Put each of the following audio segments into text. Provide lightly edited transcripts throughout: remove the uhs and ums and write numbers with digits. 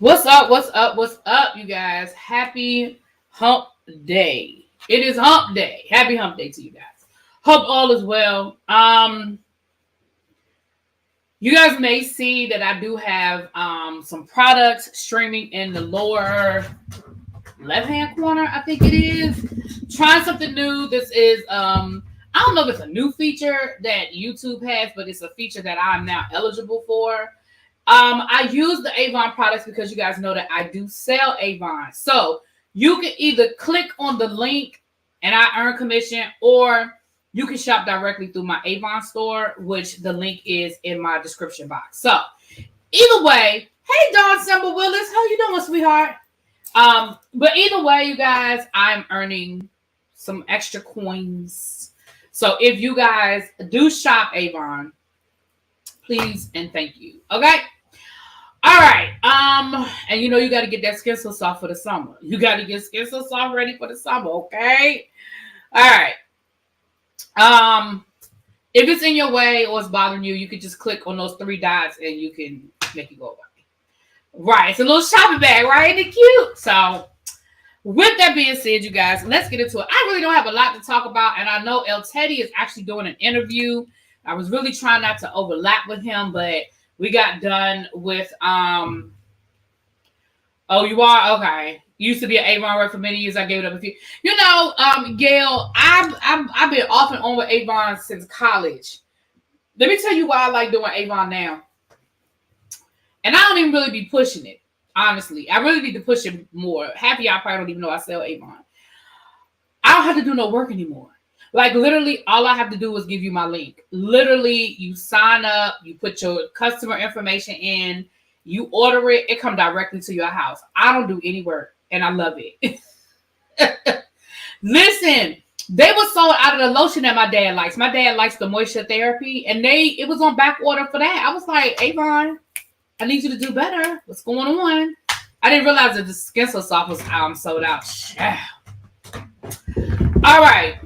What's up? What's up? What's up, you guys? Happy hump day. It is hump day. Happy hump day to you guys. Hope all is well. You guys may see that I do have some products streaming in the lower left-hand corner, I think it is. Trying something new. This is I don't know if it's a new feature that YouTube has, but it's a feature that I'm now eligible for. I use the Avon products because you guys know that I do sell Avon. So you can either click on the link and I earn commission, or you can shop directly through my Avon store, which the link is in my description box. So either way, hey Dawn Simba Willis, how you doing, sweetheart? But either way, you guys, I'm earning some extra coins. So if you guys do shop Avon, please and thank you. Okay. All right. And you know you got to get that skin so soft for the summer. You got to get skin so soft ready for the summer. Okay. All right. If it's in your way or it's bothering you, you can just click on those three dots and you can make it go away. Right. It's a little shopping bag, right? Isn't it cute? So with that being said, you guys, let's get into it. I really don't have a lot to talk about, and I know El Teddy is actually doing an interview. I was really trying not to overlap with him, but we got done with oh, you are? Okay. Used to be an Avon rep for many years. I gave it up a few. You know, Gail, I've been off and on with Avon since college. Let me tell you why I like doing Avon now. And I don't even really be pushing it, honestly. I really need to push it more. Half of y'all probably don't even know I sell Avon. I don't have to do no work anymore. Like, literally, all I have to do is give you my link. Literally, you sign up, you put your customer information in, you order it, it comes directly to your house. I don't do any work, and I love it. Listen, they were sold out of the lotion that my dad likes. My dad likes the moisture therapy, and it was on back order for that. I was like, Avon, I need you to do better. What's going on? I didn't realize that the Skin So Soft was sold out. All right.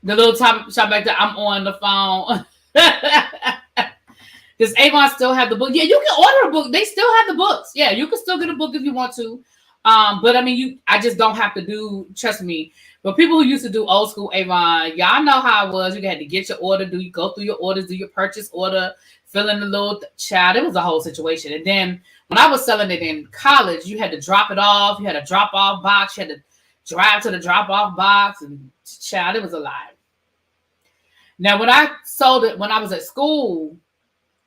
The little shop back there, I'm on the phone. Does Avon still have the book? Yeah, you can order a book. They still have the books. Yeah, you can still get a book if you want to. But I mean, I just don't have to do, trust me. But people who used to do old school Avon, y'all know how it was. You had to get your order, go through your orders, do your purchase order, fill in the little child. It was a whole situation. And then when I was selling it in college, you had to drop it off. You had a drop-off box. You had to drive to the drop-off box, and child, it was a lie. Now, when I sold it, when I was at school,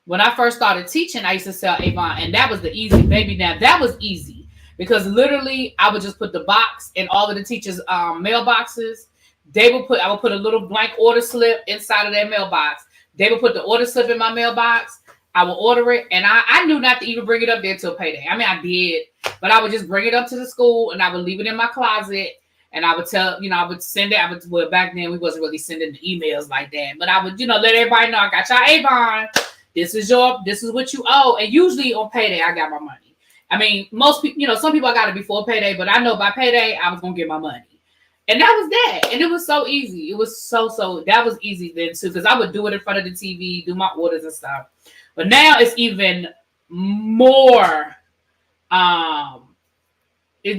when I first started teaching, I used to sell Avon, and that was the easy, baby. Now, that was easy because literally I would just put the box in all of the teachers' mailboxes. I would put a little blank order slip inside of their mailbox. They would put the order slip in my mailbox. I would order it, and I knew not to even bring it up there till payday. I mean, I did, but I would just bring it up to the school, and I would leave it in my closet, and I would tell, I would send it. Well, back then, we wasn't really sending the emails like that, but I would, let everybody know I got y'all Avon. This is what you owe, and usually on payday, I got my money. I mean, most people, some people I got it before payday, but I know by payday, I was going to get my money. And that was that. And it was so easy. It was so, that was easy then too, because I would do it in front of the TV, do my orders and stuff. But now it's even more, it's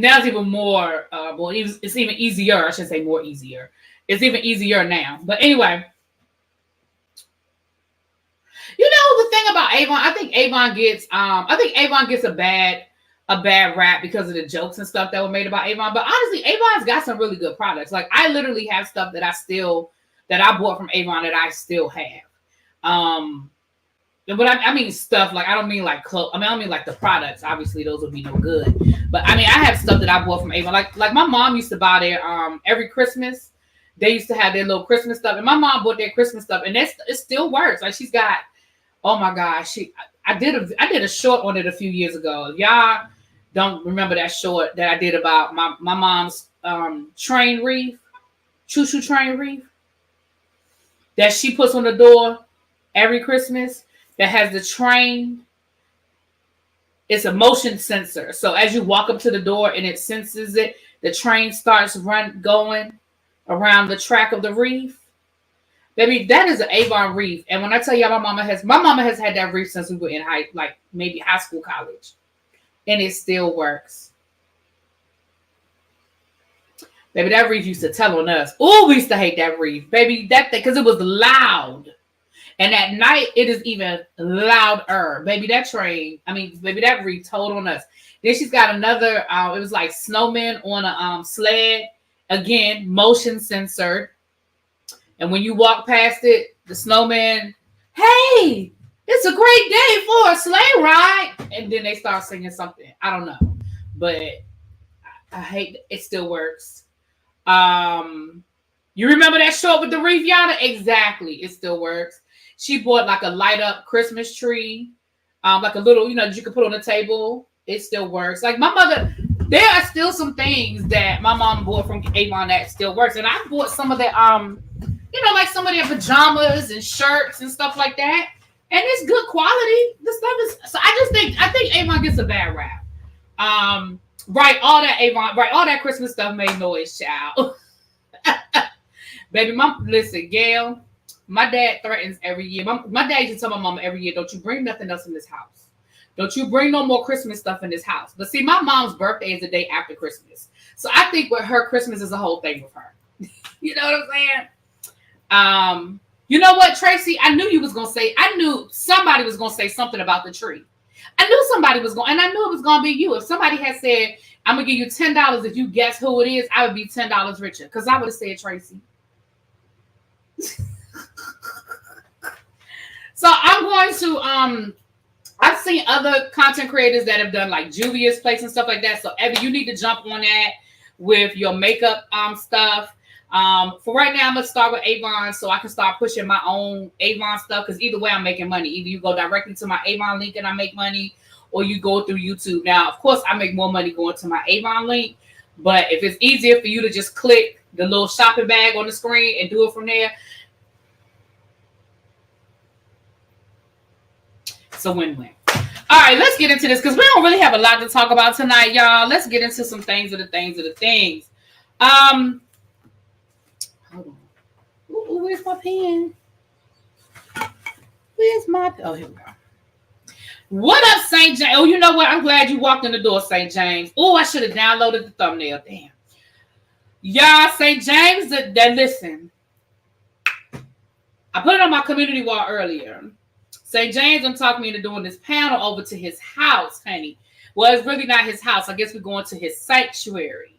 even easier. I should say more easier. It's even easier now. But anyway, the thing about Avon, I think Avon gets a bad rap because of the jokes and stuff that were made about Avon. But honestly, Avon's got some really good products. Like, I literally have stuff that I bought from Avon that I still have. But I mean stuff, like, I don't mean like clothes. I mean, I mean like the products. Obviously, those would be no good. But I mean, I have stuff that I bought from Avon. Like my mom used to buy their every Christmas. They used to have their little Christmas stuff, and my mom bought their Christmas stuff, and it still works. Like, she's got, oh my gosh, I did a short on it a few years ago. Y'all don't remember that short that I did about my mom's train wreath, choo-choo train wreath that she puts on the door every Christmas. That has the train. It's a motion sensor. So as you walk up to the door and it senses it, the train starts going around the track of the wreath. Baby, that is an Avon wreath. And when I tell y'all, my mama has had that wreath since we were in high school, college. and it still works. Baby, that reef used to tell on us. Oh, we used to hate that reef. Baby, that thing, because it was loud. And at night, it is even louder. Baby, that reef told on us. Then she's got another, it was like snowmen on a sled. Again, motion censored. And when you walk past it, the snowman, hey, it's a great day for a sleigh ride. And then they start singing something. I don't know. But I hate it. It still works. You remember that short with the reef yada? Exactly. It still works. She bought like a light up Christmas tree. Like a little, that you could put on the table. It still works. Like my mother, there are still some things that my mom bought from Avon that still works. And I bought some of the like some of their pajamas and shirts and stuff like that. And it's good quality. The stuff is so I think Avon gets a bad rap. Right, all that Christmas stuff made noise, child. Baby, listen, Gail, my dad threatens every year. My dad used to tell my mama every year, don't you bring nothing else in this house. Don't you bring no more Christmas stuff in this house. But see, my mom's birthday is the day after Christmas. So I think with her, Christmas is a whole thing with her. You know what I'm saying? You know what, Tracy? I knew somebody was going to say something about the tree. I knew somebody was going, and I knew it was going to be you. If somebody had said, I'm going to give you $10 if you guess who it is, I would be $10 richer. Because I would have said Tracy. So I'm going to, I've seen other content creators that have done like Juvia's Place and stuff like that. So Evie, you need to jump on that with your makeup stuff. For right now, I'm going to start with Avon so I can start pushing my own Avon stuff because either way, I'm making money. Either you go directly to my Avon link and I make money, or you go through YouTube. Now, of course, I make more money going to my Avon link, but if it's easier for you to just click the little shopping bag on the screen and do it from there, it's a win-win. All right, let's get into this because we don't really have a lot to talk about tonight, y'all. Let's get into some things. Hold on. Ooh, where's my pen? Oh, here we go. What up, St. James? Oh, you know what? I'm glad you walked in the door, St. James. Oh, I should have downloaded the thumbnail. Damn. Y'all, St. James, listen. I put it on my community wall earlier. St. James, I'm talking me into doing this panel over to his house, honey. Well, it's really not his house. I guess we're going to his sanctuary.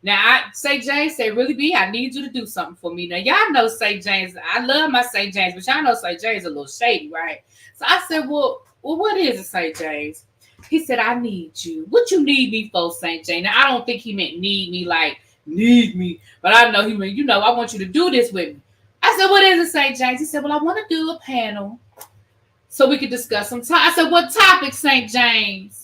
Now, St. James say, really, B, I need you to do something for me. Now, y'all know St. James. I love my St. James, but y'all know St. James a little shady, right? So I said, well, what is it, St. James? He said, I need you. What you need me for, St. James? Now, I don't think he meant need me like need me, but I know he meant, I want you to do this with me. I said, what is it, St. James? He said, well, I want to do a panel so we could discuss some time. I said, what topic, St. James?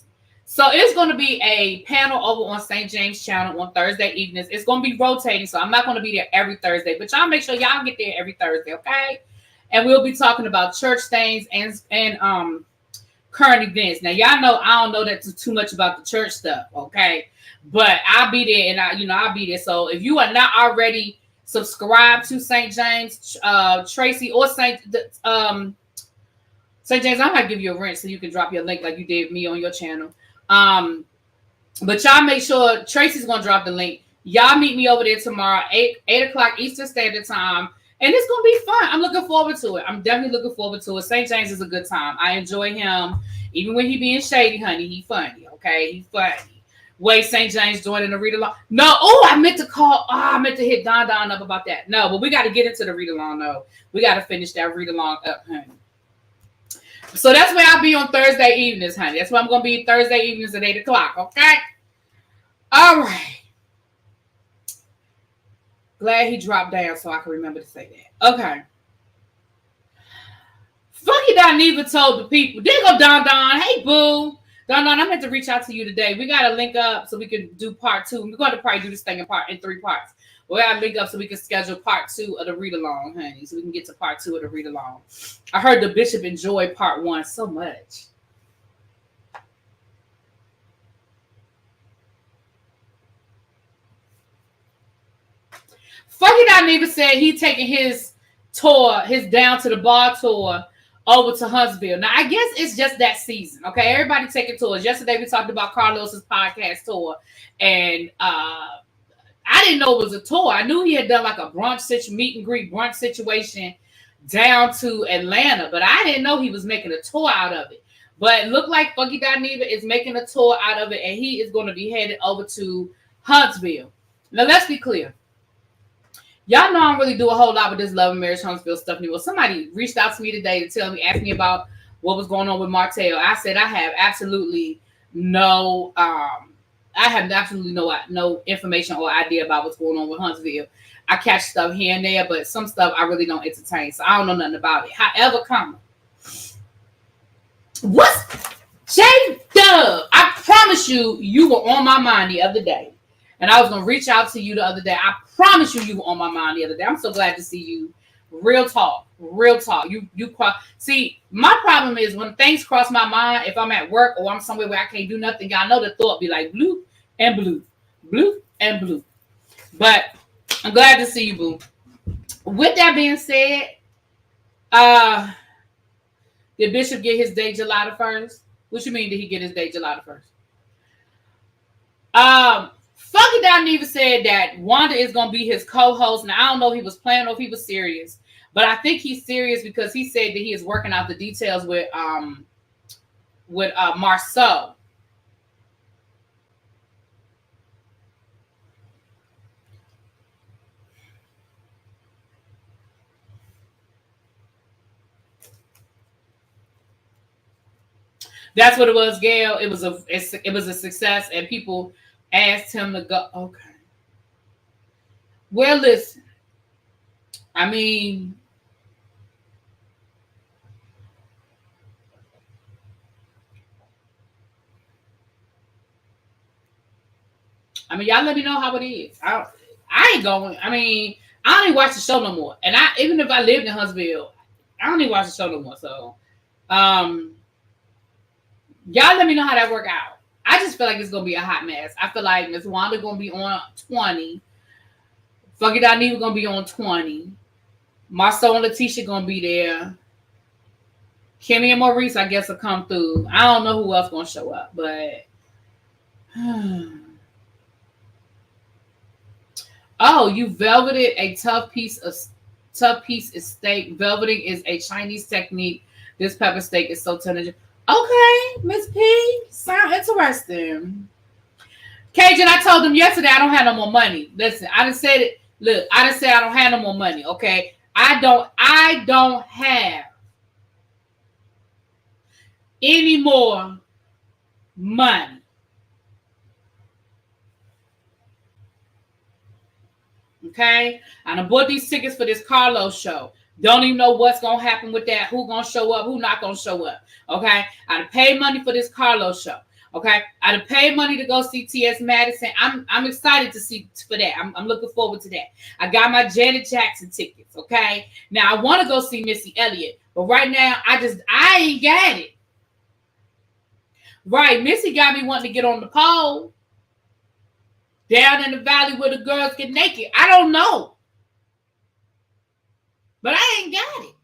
So it's going to be a panel over on St. James channel on Thursday evenings. It's going to be rotating, so I'm not going to be there every Thursday, but y'all make sure y'all get there every Thursday, okay? And we'll be talking about church things and current events. Now, y'all know I don't know that too much about the church stuff, okay? But I'll be there, and I'll be there. So if you are not already subscribed to St. James, Tracy, or St. James, I'm gonna give you a rent so you can drop your link like you did me on your channel. But y'all make sure Tracy's gonna drop the link. Y'all meet me over there tomorrow, 8 o'clock Eastern Standard Time. And it's gonna be fun. I'm looking forward to it. I'm definitely looking forward to it. St. James is a good time. I enjoy him. Even when he being shady, honey, he funny. Okay, he funny. Wait, St. James joining the read along. No, I meant to hit Don up about that. No, but we got to get into the read along though. We got to finish that read along up, honey. So that's where I'll be on Thursday evenings, honey. That's where I'm gonna be Thursday evenings at 8 o'clock. Okay. All right. Glad he dropped down so I can remember to say that. Okay. Funky Don even told the people. There go Don. Hey, boo. Don, I meant to reach out to you today. We got to link up so we can do part 2. We're going to probably do this thing in 3 parts. We got to link up so we can schedule part 2 of the read-along, honey. So we can get to part 2 of the read-along. I heard the bishop enjoyed part 1 so much. Funky Don even said he taking his tour, his down to the bar tour over to Huntsville. Now, I guess it's just that season. Okay, everybody taking tours. Yesterday we talked about Carlos's podcast tour, and I didn't know it was a tour. I knew he had done like a meet and greet brunch situation down to Atlanta, but I didn't know he was making a tour out of it. But it looked like Funky Dineva is making a tour out of it, and he is going to be headed over to Huntsville. Now, let's be clear. Y'all know I don't really do a whole lot with this love and marriage Huntsville stuff anymore. Somebody reached out to me today to ask me about what was going on with Martell. I said I have absolutely no no information or idea about what's going on with Huntsville. I catch stuff here and there, but some stuff I really don't entertain, so I don't know nothing about it. However, what's J-Dub? I promise you were on my mind the other day. And I was going to reach out to you the other day. I promise you were on my mind the other day. I'm so glad to see you. Real talk. See, my problem is when things cross my mind, if I'm at work or I'm somewhere where I can't do nothing, y'all know the thought be like blue and blue. Blue and blue. But I'm glad to see you, boo. With that being said, did Bishop get his date July the 1st? What you mean did he get his date July the 1st? Funky Dineva said that Wanda is going to be his co-host. Now, I don't know if he was playing or if he was serious, but I think he's serious because he said that he is working out the details with Marceau. That's what it was, Gail. It was a success, and people asked him to go. Okay. Well, listen. I mean, y'all let me know how it is. I ain't going. I don't even watch the show no more. And even if I lived in Huntsville, I don't even watch the show no more. So, y'all let me know how that work out. I just feel like it's going to be a hot mess. I feel like Miss Wanda going to be on 20. Funky Dineva going to be on 20. Marceau and Letitia going to be there. Kimmy and Maurice, I guess, will come through. I don't know who else going to show up, but... Oh, you velveted a tough piece is steak. Velveting is a Chinese technique. This pepper steak is so tender. Okay, Miss P. Sound interesting. Cajun, I told them yesterday I don't have no more money. Listen, I done said it. Look, I done said I don't have no more money. Okay. I don't have any more money. Okay. I done bought these tickets for this Carlos show. Don't even know what's going to happen with that. Who going to show up? Who not going to show up? Okay. I done paid money for this Carlos show. Okay. I done paid money to go see T.S. Madison. I'm excited to see for that. I'm looking forward to that. I got my Janet Jackson tickets. Okay. Now I want to go see Missy Elliott, but right now I ain't got it. Right. Missy got me wanting to get on the pole down in the valley where the girls get naked. I don't know. But I ain't got it.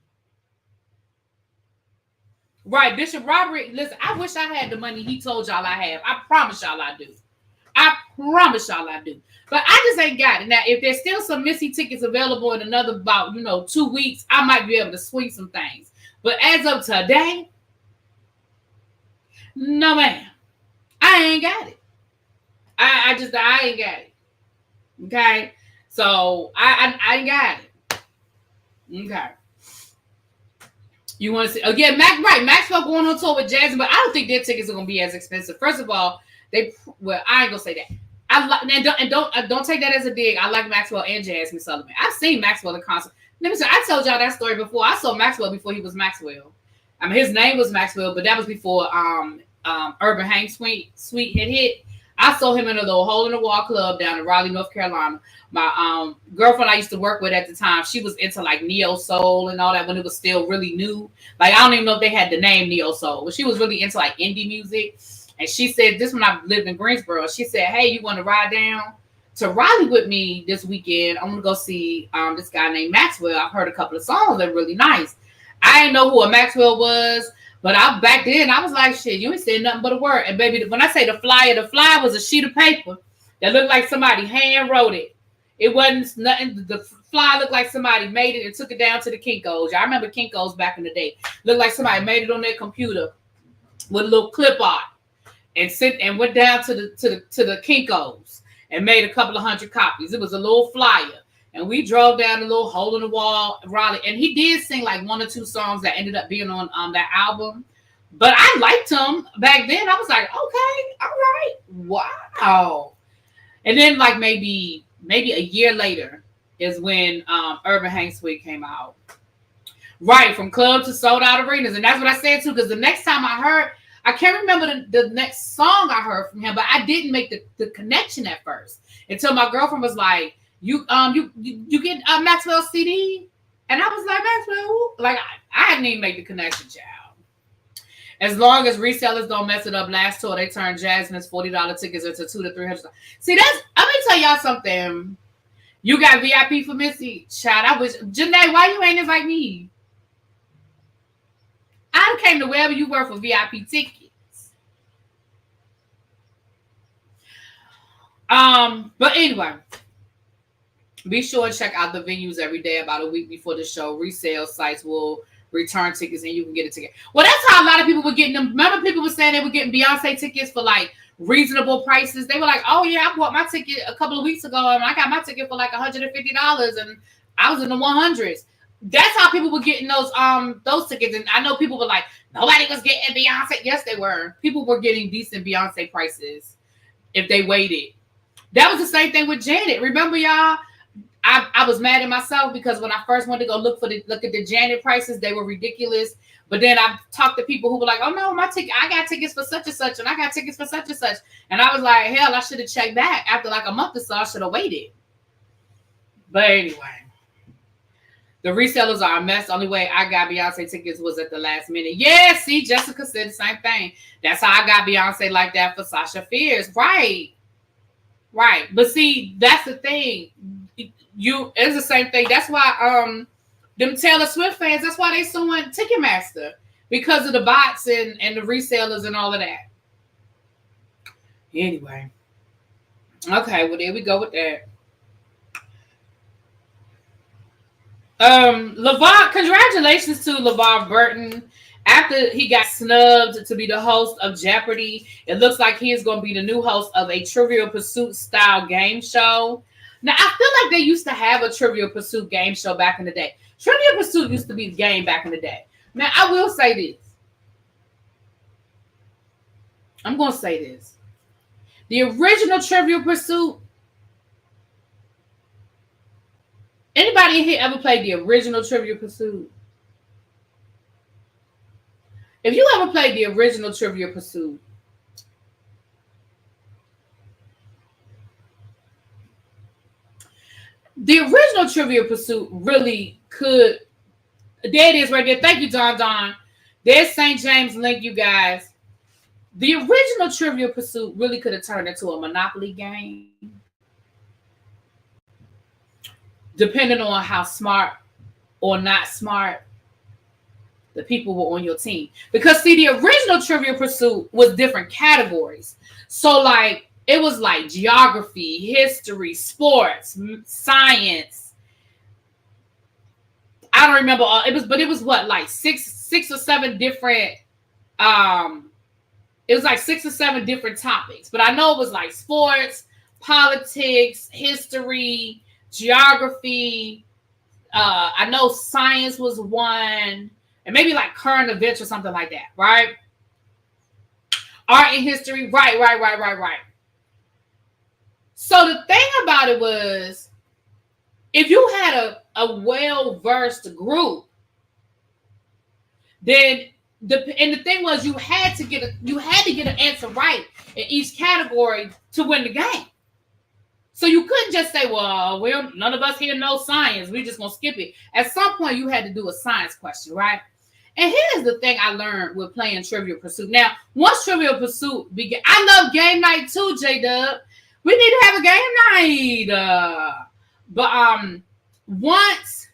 Right, Bishop Robert, listen, I wish I had the money he told y'all I have. I promise y'all I do. I promise y'all I do. But I just ain't got it. Now, if there's still some Missy tickets available in another about, 2 weeks, I might be able to swing some things. But as of today, no, ma'am. I ain't got it. I ain't got it. Okay? So, I ain't got it. Okay. You want to see again, Maxwell going on tour with Jasmine, but I don't think their tickets are going to be as expensive. First of all, I ain't gonna say that. I like and don't take that as a dig. I like Maxwell and Jasmine Sullivan. I've seen Maxwell in concert. Let me say, I told y'all that story before. I saw Maxwell before he was Maxwell. His name was Maxwell, but that was before Urban Hang Suite had hit. I saw him in a little hole in the wall club down in Raleigh, North Carolina. My girlfriend I used to work with at the time, she was into like neo soul and all that when it was still really new. Like I don't even know if they had the name neo soul, but she was really into like indie music. And she said this when I lived in Greensboro. She said, "Hey, you want to ride down to Raleigh with me this weekend? I'm gonna go see this guy named Maxwell. I've heard a couple of songs. They're really nice." I didn't know who a Maxwell was, but back then I was like, shit, you ain't saying nothing but a word. And baby, when I say the flyer was a sheet of paper that looked like somebody hand wrote it. It wasn't nothing. The flyer looked like somebody made it and took it down to the Kinko's. I remember Kinko's back in the day. Looked like somebody made it on their computer with a little clip art and went down to the Kinko's and made a couple of 100 copies. It was a little flyer. And we drove down a little hole in the wall, Raleigh. And he did sing like 1 or 2 songs that ended up being on that album. But I liked him back then. I was like, okay, all right, wow. And then like maybe a year later is when Urban Hang Suite came out. Right, from club to sold out arenas. And that's what I said too, because the next time I heard, I can't remember the next song I heard from him, but I didn't make the connection at first until my girlfriend was like, you get a Maxwell CD? And I was like, Maxwell? Like, I hadn't even made the connection, child. As long as resellers don't mess it up, last tour, they turned Jasmine's $40 tickets into $200 to $300. See, I'm going to tell y'all something. You got VIP for Missy? Child, I wish. Janae, why you ain't invite me? I came to wherever you were for VIP tickets. But anyway, be sure to check out the venues every day about a week before the show. Resale sites will return tickets and you can get a ticket. Well, that's how a lot of people were getting them. Remember, people were saying they were getting Beyonce tickets for like reasonable prices. They were like, oh yeah, I bought my ticket a couple of weeks ago and I got my ticket for like $150 and I was in the 100s. That's how people were getting those tickets. And I know people were like, nobody was getting Beyonce. Yes, they were. People were getting decent Beyonce prices if they waited. That was the same thing with Janet. Remember, y'all? I was mad at myself because when I first wanted to go look at the Janet prices, they were ridiculous. But then I talked to people who were like, oh no, my ticket, I got tickets for such and such, and I got tickets for such and such. And I was like, hell, I should have checked back after like a month or so. I should have waited. But anyway, the resellers are a mess. The only way I got Beyonce tickets was at the last minute. Yeah, see, Jessica said the same thing. That's how I got Beyonce like that for Sasha Fierce. Right. But see, that's the thing. It's the same thing. That's why them Taylor Swift fans, that's why they suing Ticketmaster, because of the bots and the resellers and all of that. Anyway. Okay, well there we go with that. LeVar, congratulations to LeVar Burton. After he got snubbed to be the host of Jeopardy, it looks like he is going to be the new host of a Trivial Pursuit style game show. Now, I feel like they used to have a Trivial Pursuit game show back in the day. Trivial Pursuit used to be the game back in the day. Now, I will say this. I'm going to say this. The original Trivial Pursuit, anybody in here ever played the original Trivial Pursuit? If you ever played the original Trivial Pursuit, the original Trivial Pursuit really could. There it is right there. Thank you, Don. There's St. James link, you guys. The original Trivial Pursuit really could have turned into a Monopoly game, depending on how smart or not smart the people were on your team. Because see, the original Trivial Pursuit was different categories. So like, it was like geography, history, sports, science. I don't remember all. It was what, like six or seven different. It was like 6 or 7 different topics. But I know it was like sports, politics, history, geography. I know science was one, and maybe like current events or something like that, right? Art and history, right. So the thing about it was, if you had a well-versed group, then the thing was you had to get an answer right in each category to win the game. So you couldn't just say, well, none of us here know science. We're just gonna skip it. At some point, you had to do a science question, right? And here's the thing I learned with playing Trivial Pursuit. Now, once Trivial Pursuit began, I love game night too, J-Dub. We need to have a game night. But once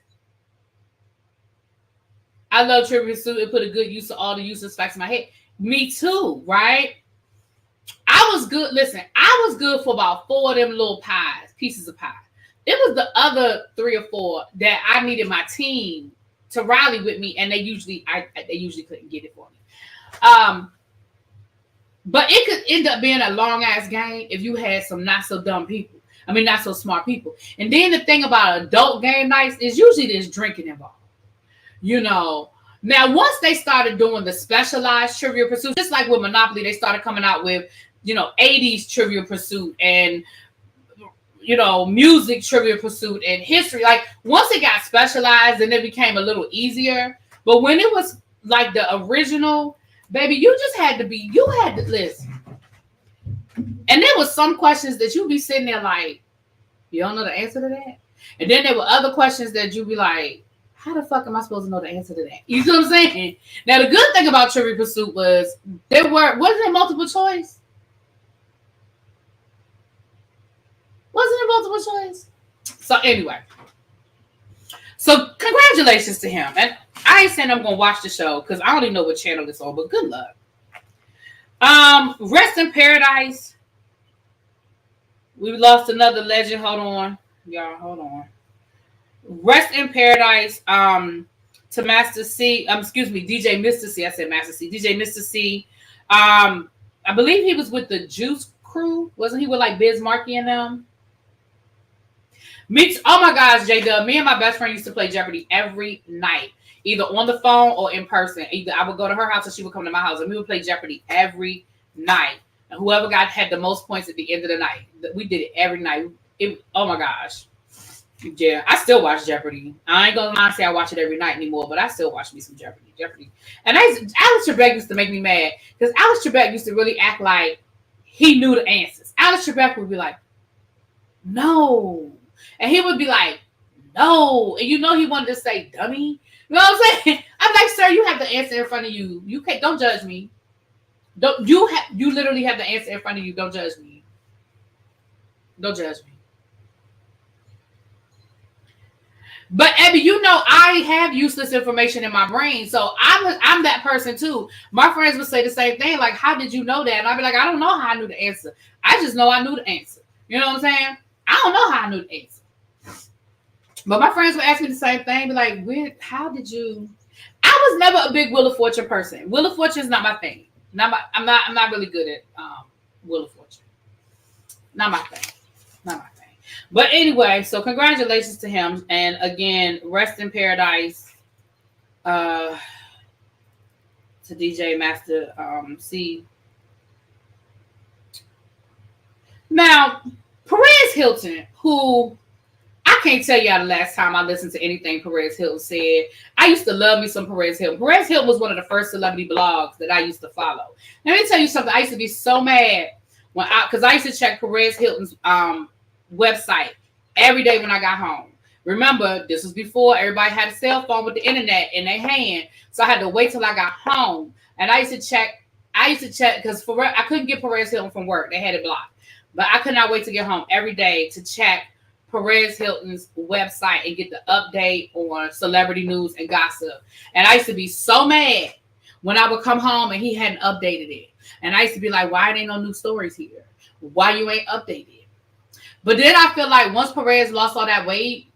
I I love Trivial Pursuit. It put a good use of all the useless facts in my head. Me too, right? I was good. Listen, I was good for about 4 of them little pieces of pie. It was the other 3 or 4 that I needed my team to rally with me, and they usually couldn't get it for me. But it could end up being a long ass game if you had some not so dumb people. I mean, not so smart people. And then the thing about adult game nights is usually there's drinking involved. You know. Now, once they started doing the specialized Trivial Pursuit, just like with Monopoly, they started coming out with, 80s Trivial Pursuit and, music Trivial Pursuit and history. Like, once it got specialized, then it became a little easier. But when it was like the original, baby, you had to listen. And there was some questions that you'd be sitting there like, you don't know the answer to that? And then there were other questions that you'd be like, how the fuck am I supposed to know the answer to that? You see what I'm saying? Now, the good thing about Trivial Pursuit was wasn't there multiple choice? Wasn't it multiple choice? So anyway. So congratulations to him. And I ain't saying I'm going to watch the show because I don't even know what channel it's on, but good luck. Rest in Paradise. We lost another legend. Hold on. Y'all, hold on. Rest in Paradise to Master C. DJ Mr. C. I said Master C. DJ Mr. C. I believe he was with the Juice Crew. Wasn't he with like Biz Markie and them? Oh my gosh, J-Dub. Me and my best friend used to play Jeopardy every night. Either on the phone or in person. Either I would go to her house or she would come to my house. And we would play Jeopardy every night. And whoever had the most points at the end of the night. We did it every night. Oh my gosh. Yeah, I still watch Jeopardy. I ain't gonna lie and say I watch it every night anymore, but I still watch me some Jeopardy. And Alex Trebek used to make me mad because Alex Trebek used to really act like he knew the answers. Alex Trebek would be like, no. And he would be like, no. And he wanted to say dummy. You know what I'm saying? I'm like, sir, you have the answer in front of you. You can't. Don't judge me. You literally have the answer in front of you. Don't judge me. Don't judge me. But Abby, I have useless information in my brain, so I'm that person too. My friends would say the same thing, like, "How did you know that?" And I'd be like, "I don't know how I knew the answer. I just know I knew the answer." You know what I'm saying? I don't know how I knew the answer. But my friends would ask me the same thing, be like, how did you? I was never a big Wheel of Fortune person. Wheel of Fortune is not my thing. I'm not really good at Wheel of Fortune. Not my thing. Not my thing. But anyway, so congratulations to him. And again, rest in paradise to DJ Master C. Now, Perez Hilton, who I can't tell y'all the last time I listened to anything Perez Hilton said. I used to love me some Perez Hilton. Perez Hilton was one of the first celebrity blogs that I used to follow. Let me tell you something. I used to be so mad because I used to check Perez Hilton's website every day when I got home. Remember, this was before everybody had a cell phone with the internet in their hand, so I had to wait till I got home. And I used to check because I couldn't get Perez Hilton from work; they had it blocked. But I could not wait to get home every day to check Perez Hilton's website and get the update on celebrity news and gossip. And I used to be so mad when I would come home and he hadn't updated it. And I used to be like, why ain't no new stories here? Why you ain't updated? But then I feel like once Perez lost all that weight,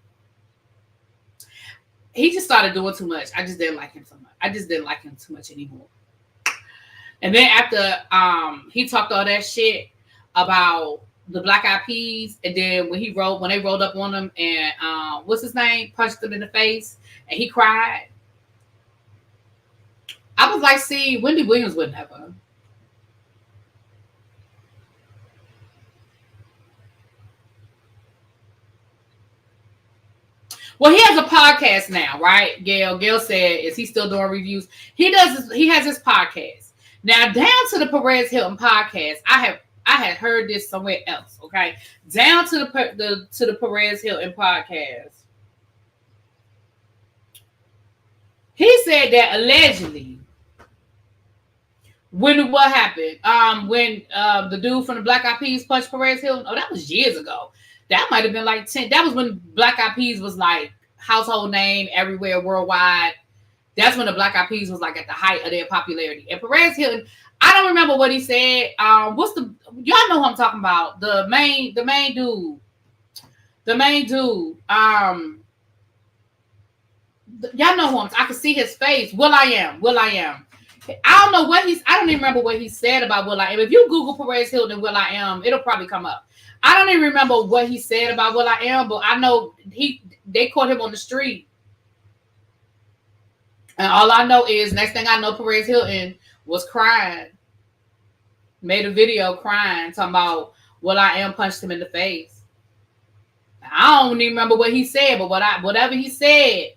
he just started doing too much. I just didn't like him so much. I just didn't like him too much anymore. And then after he talked all that shit about the Black Eyed Peas, and then when they rolled up on him and what's his name, punched him in the face, and he cried. I was like, see, Wendy Williams would never. Well, he has a podcast now, right? Gail said, is he still doing reviews? He has his podcast. Now, down to the Perez Hilton podcast, I had heard this somewhere else, okay? Down to the Perez Hilton podcast. He said that allegedly, what happened? When the dude from the Black Eyed Peas punched Perez Hilton, that was years ago. That might have been like 10. That was when Black Eyed Peas was like household name everywhere worldwide. That's when the Black Eyed Peas was like at the height of their popularity. And Perez Hilton, I don't remember what he said. Y'all know who I'm talking about. The main dude. Y'all know who I can see his face. Will.i.am. I don't know I don't even remember what he said about Will.i.am. If you Google Perez Hilton and Will.i.am, it'll probably come up. I don't even remember what he said about Will.i.am, but I know they caught him on the street. And all I know is, next thing I know, Perez Hilton was crying. Made a video crying, talking about Will.i.am punched him in the face. I don't even remember what he said, but whatever he said.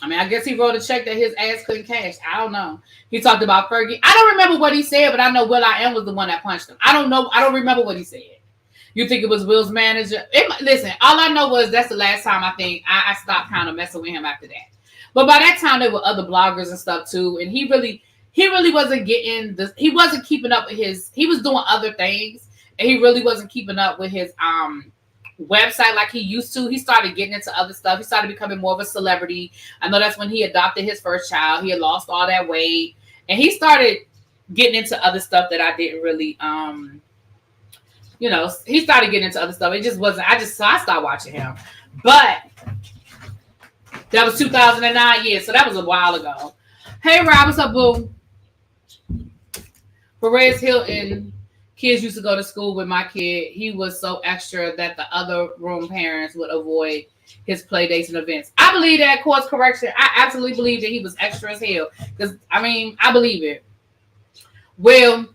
I mean, I guess he wrote a check that his ass couldn't cash. I don't know. He talked about Fergie. I don't remember what he said, but I know Will.i.am was the one that punched him. I don't know. I don't remember what he said. You think it was Will's manager? Listen, all I know was that's the last time I think I stopped kind of messing with him after that. But by that time, there were other bloggers and stuff too, and he really wasn't getting this. He wasn't keeping up with his. He was doing other things, and he really wasn't keeping up with his website like he used to. He started getting into other stuff. He started becoming more of a celebrity. I know that's when he adopted his first child. He had lost all that weight, and he started getting into other stuff that I didn't really he started getting into other stuff. It just wasn't. I stopped watching him. But that was 2009, yeah. So that was a while ago. Hey, Rob, what's up, boo? Perez Hilton, kids used to go to school with my kid. He was so extra that the other room parents would avoid his play dates and events. I believe that, course correction. I absolutely believe that he was extra as hell. Because, I believe it. Well,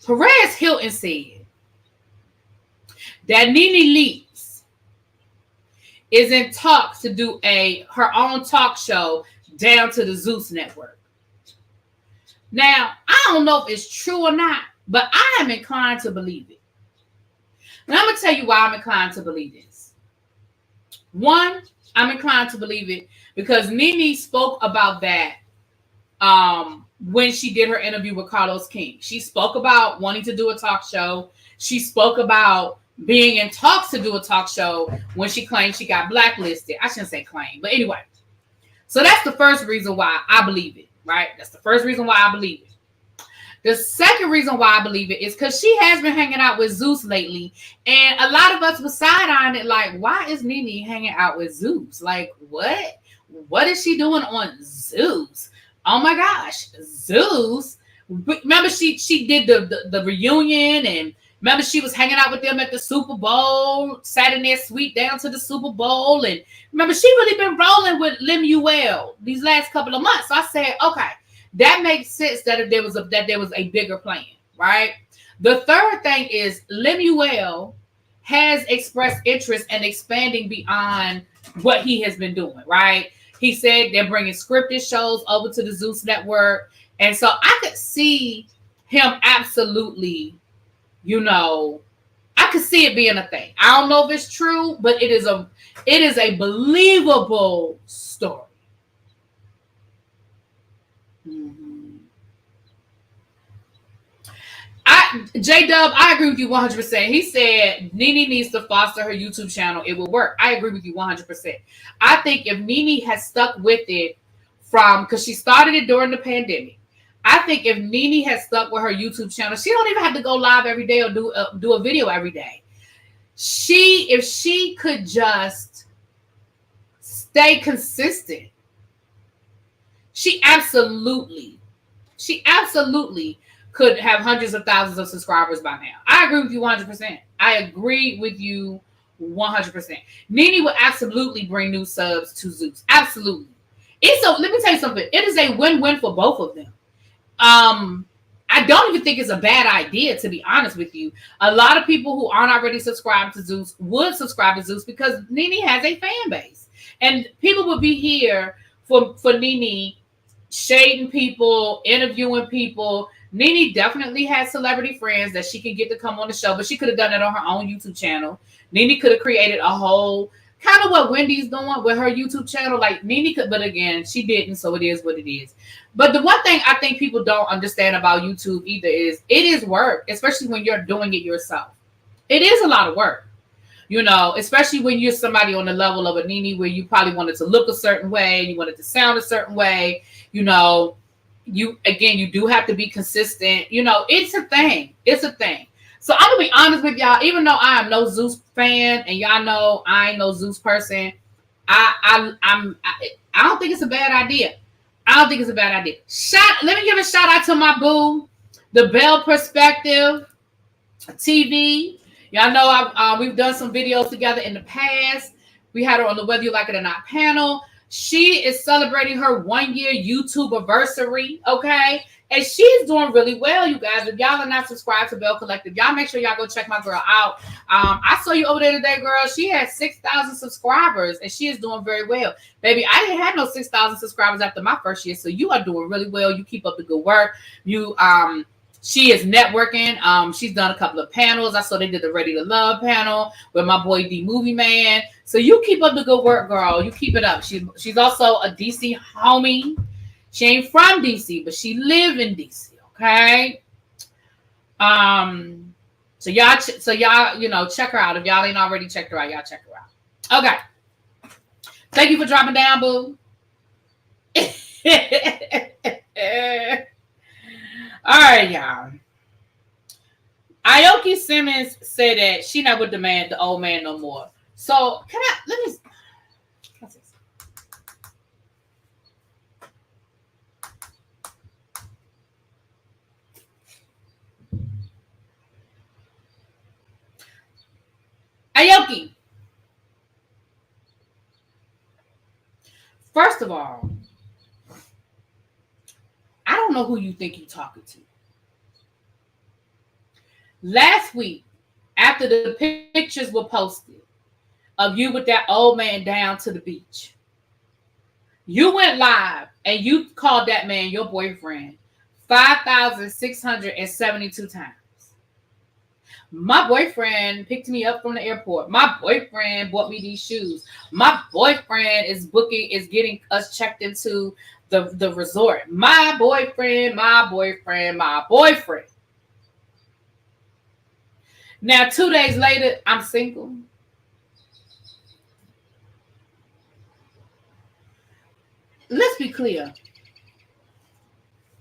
Perez Hilton said that NeNe Leakes is in talks to do her own talk show down to the Zeus network. Now, I don't know if it's true or not, but I am inclined to believe it. And I'm going to tell you why I'm inclined to believe this. One, I'm inclined to believe it because NeNe spoke about that when she did her interview with Carlos King. She spoke about wanting to do a talk show. She spoke about being in talks to do a talk show when she claimed she got blacklisted. I shouldn't say claim, but anyway. So that's the first reason why I believe it, right? That's the first reason why I believe it. The second reason why I believe it is because she has been hanging out with Zeus lately. And a lot of us were side-eyeing it like, why is NeNe hanging out with Zeus? Like, what? What is she doing on Zeus? Oh my gosh, Zeus. Remember she did the reunion, and remember she was hanging out with them at the Super Bowl, sat in their suite down to the Super Bowl. And remember, she really been rolling with Lemuel these last couple of months. So I said, okay, that makes sense that there was a bigger plan, right? The third thing is Lemuel has expressed interest in expanding beyond what he has been doing, right? He said they're bringing scripted shows over to the Zeus network. And so I could see him absolutely, I could see it being a thing. I don't know if it's true, but it is a believable story. J-Dub, I agree with you 100%. He said NeNe needs to foster her YouTube channel. It will work. I agree with you 100%. I think if NeNe has stuck with it because she started it during the pandemic, I think if NeNe has stuck with her YouTube channel, she don't even have to go live every day or do a video every day. If she could just stay consistent, she absolutely could have hundreds of thousands of subscribers by now. I agree with you 100%. I agree with you 100%. NeNe would absolutely bring new subs to Zeus. Absolutely. Let me tell you something. It is a win-win for both of them. I don't even think it's a bad idea, to be honest with you. A lot of people who aren't already subscribed to Zeus would subscribe to Zeus because NeNe has a fan base. And people would be here for NeNe shading people, interviewing people. NeNe definitely has celebrity friends that she can get to come on the show, but she could have done it on her own YouTube channel. NeNe could have created a whole kind of what Wendy's doing with her YouTube channel. Like NeNe could, but again, she didn't, so it is what it is. But the one thing I think people don't understand about YouTube either is it is work, especially when you're doing it yourself. It is a lot of work. You know, especially when you're somebody on the level of a NeNe where you probably wanted to look a certain way, you wanted to sound a certain way, you know, you do have to be consistent. You know, it's a thing. It's a thing. So I'm gonna be honest with y'all, even though I am no Zeus fan and y'all know I ain't no Zeus person, I don't think it's a bad idea. I don't think it's a bad idea. Let me give a shout out to my boo, the Bell Perspective TV. Y'all know we've done some videos together in the past. We had her on the Whether You Like It or Not panel. She is celebrating her 1 year YouTube anniversary, okay? And she's doing really well, you guys. If y'all are not subscribed to Bell Collective, y'all make sure y'all go check my girl out. I saw you over there today, girl. She had 6,000 subscribers, and she is doing very well. Baby, I didn't have no 6,000 subscribers after my first year, so you are doing really well. You keep up the good work. She is networking. She's done a couple of panels. I saw they did the Ready to Love panel with my boy D Movie Man. So you keep up the good work, girl. You keep it up. She's also a DC homie. She ain't from DC, but she live in DC. Okay. So y'all, you know, check her out. If y'all ain't already checked her out, y'all check her out. Okay. Thank you for dropping down, boo. All right, y'all. Aoki Simmons said that she not would demand the old man no more. So let me. Aoki. First of all, I don't know who you think you're talking to. Last week, after the pictures were posted of you with that old man down to the beach, you went live and you called that man your boyfriend 5,672 times. My boyfriend picked me up from the airport. My boyfriend bought me these shoes. My boyfriend is getting us checked into the resort. My boyfriend. Now, 2 days later, I'm single. Let's be clear.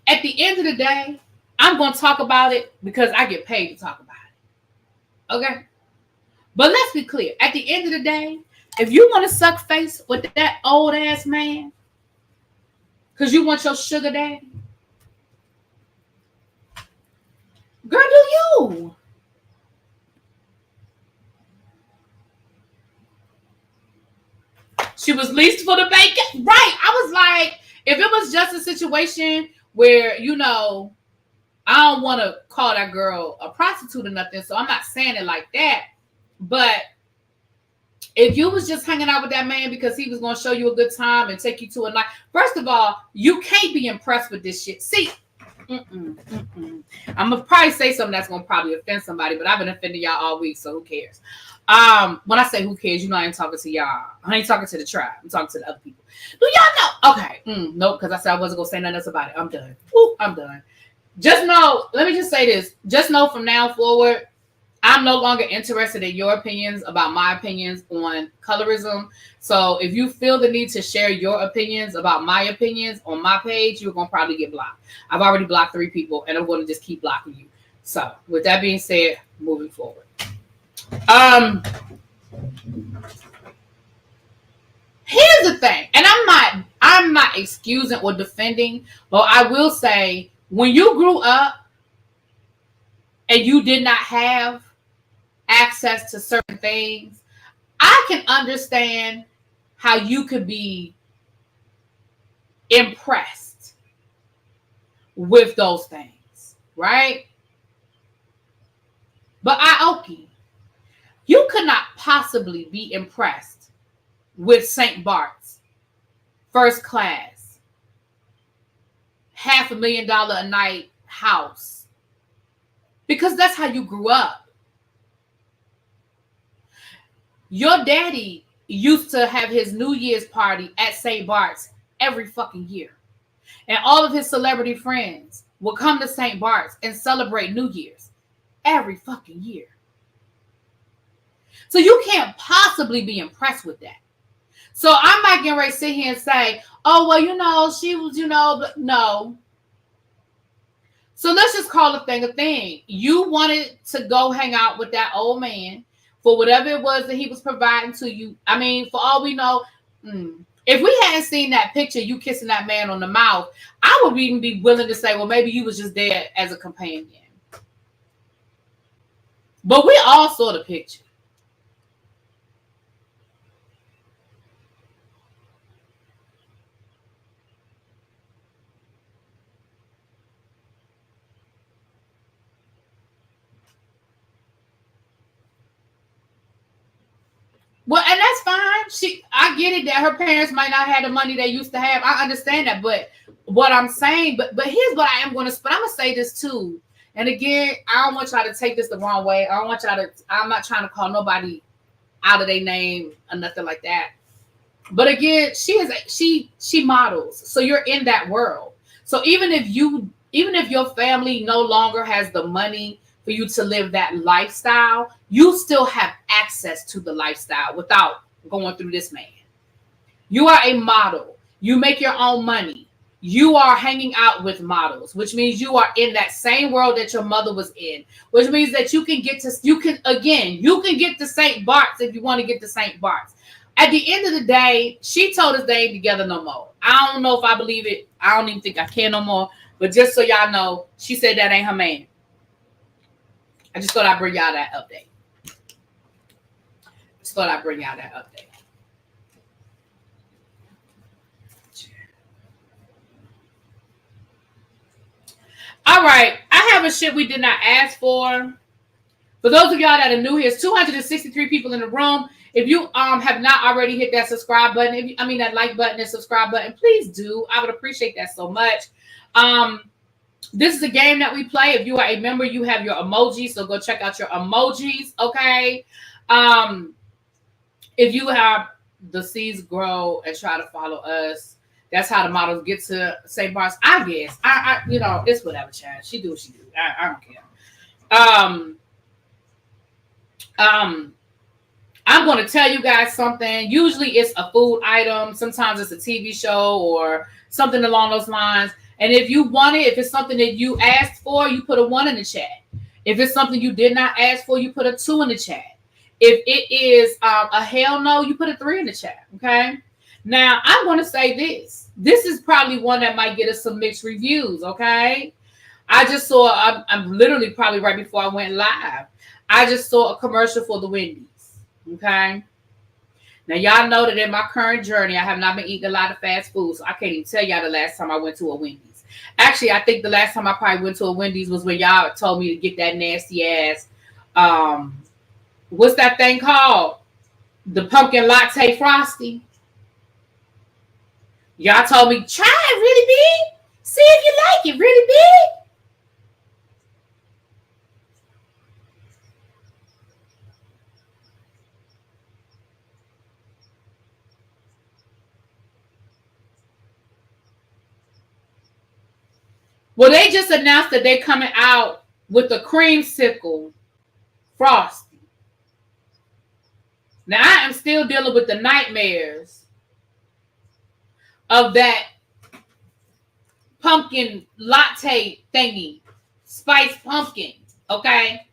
At the end of the day, I'm going to talk about it because I get paid to talk about it. Okay? But let's be clear. At the end of the day, if you want to suck face with that old ass man because you want your sugar daddy, girl, do you. She was leased for the bacon. Right. I was like, if it was just a situation where, you know, I don't want to call that girl a prostitute or nothing, so I'm not saying it like that. But if you was just hanging out with that man because he was going to show you a good time and take you to a night, first of all, you can't be impressed with this shit. See, I'm going to probably say something that's going to probably offend somebody, but I've been offending y'all all week, so who cares? When I say who cares, you know I ain't talking to y'all. I ain't talking to the tribe. I'm talking to the other people. Do y'all know? Okay. Nope, because I said I wasn't going to say nothing else about it. I'm done. I'm done. Just know, let me just say this. Just know from now forward, I'm no longer interested in your opinions about my opinions on colorism. So if you feel the need to share your opinions about my opinions on my page, you're going to probably get blocked. I've already blocked 3 people, and I'm going to just keep blocking you. So with that being said, moving forward. Here's the thing, and I'm not excusing or defending, but I will say, when you grew up and you did not have access to certain things, I can understand how you could be impressed with those things, right? But Aoki, you could not possibly be impressed with St. Bart's first class, $500,000 a night house, because that's how you grew up. Your daddy used to have his New Year's party at St. Bart's every fucking year. And all of his celebrity friends would come to St. Bart's and celebrate New Year's every fucking year. So you can't possibly be impressed with that. So I'm not getting ready to sit here and say, oh, well, she was, but no. So let's just call a thing a thing. You wanted to go hang out with that old man for whatever it was that he was providing to you. I mean, for all we know, if we hadn't seen that picture, you kissing that man on the mouth, I would even be willing to say, well, maybe you was just there as a companion. But we all saw the picture. Well, and that's fine. I get it that her parents might not have the money they used to have. I understand that, but what I'm saying, but here's what I am going to. But I'm gonna say this too. And again, I don't want y'all to take this the wrong way. I don't want y'all to. I'm not trying to call nobody out of their name or nothing like that. But again, she models, so you're in that world. So even if your family no longer has the money for you to live that lifestyle, you still have access to the lifestyle without going through this man. You are a model. You make your own money. You are hanging out with models, which means you are in that same world that your mother was in, which means that you can get to St. Bart's if you want to get to St. Bart's. At the end of the day, she told us they ain't together no more. I don't know if I believe it. I don't even think I can no more. But just so y'all know, she said that ain't her man. I just thought I'd bring y'all that update. All right. I have a shit we did not ask for. For those of y'all that are new here, it's 263 people in the room. If you have not already hit that subscribe button, that like button and subscribe button, please do. I would appreciate that so much. This is a game that we play. If you are a member, you have your emojis, so go check out your emojis, okay? If you have the seeds grow and try to follow us, that's how the models get to St. Bart's. I guess. I it's whatever, child. She do what she do. I don't care. I'm going to tell you guys something. Usually it's a food item. Sometimes it's a TV show or something along those lines. And if you want it, if it's something that you asked for, you put a 1 in the chat. If it's something you did not ask for, you put a 2 in the chat. If it is a hell no, you put a 3 in the chat. Okay. Now I'm going to say this. This is probably one that might get us some mixed reviews. Okay. I just saw, I'm literally probably right before I went live, I just saw a commercial for the Wendy's. Okay. Now, y'all know that in my current journey, I have not been eating a lot of fast food, so I can't even tell y'all the last time I went to a Wendy's. Actually, I think the last time I probably went to a Wendy's was when y'all told me to get that nasty ass, what's that thing called? The pumpkin latte frosty. Y'all told me, try it really big. See if you like it really big. Well, they just announced that they're coming out with a creamsicle frosty. Now, I am still dealing with the nightmares of that pumpkin latte thingy, spiced pumpkin, okay?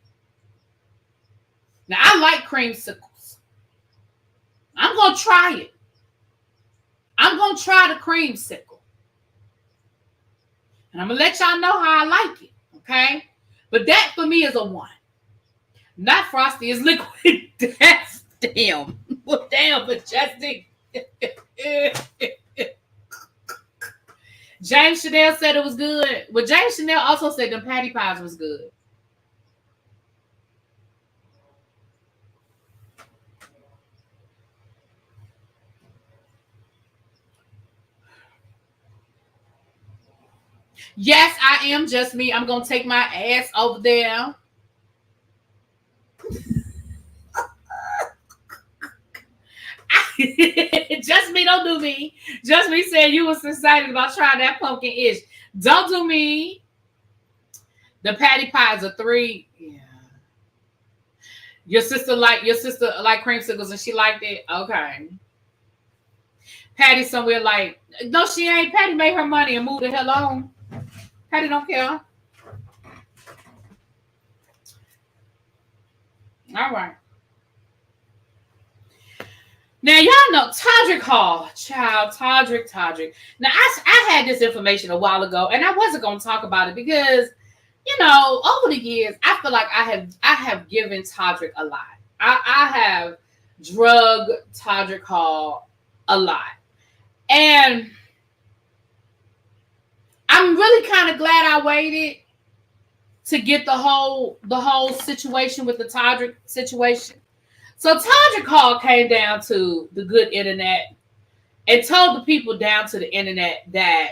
Now, I like creamsicles. I'm going to try it. I'm going to try the creamsicle. And I'm going to let y'all know how I like it, okay? But that, for me, is a 1. Not frosty, is liquid. That's damn. Well, damn, majestic. James Chanel said it was good. Well, James Chanel also said the patty pies was good. Yes, I am just me. I'm going to take my ass over there. Just me, don't do me. Just me said you was excited about trying that pumpkin ish. Don't do me. The patty pies are 3. Yeah. Your sister like creamsicles and she liked it? Okay. Patty somewhere like, no, she ain't. Patty made her money and moved the hell on. Patty don't care. All right. Now, y'all know Todrick Hall. Child, Todrick. Now, I had this information a while ago, and I wasn't going to talk about it because, you know, over the years, I feel like I have given Todrick a lot. I have drugged Todrick Hall a lot. And I'm really kind of glad I waited to get the whole situation with the Todrick situation. So Todrick Hall came down to the good internet and told the people down to the internet that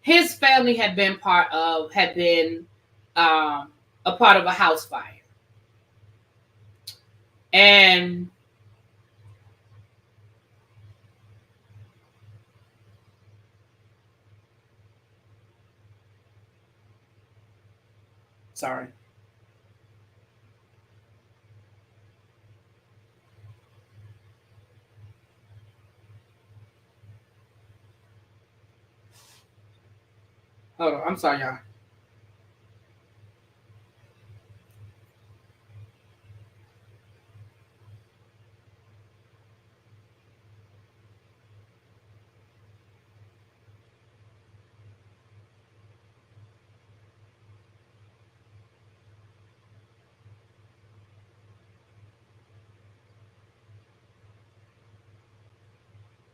his family had been a part of a house fire. And sorry. Hold on. I'm sorry, y'all.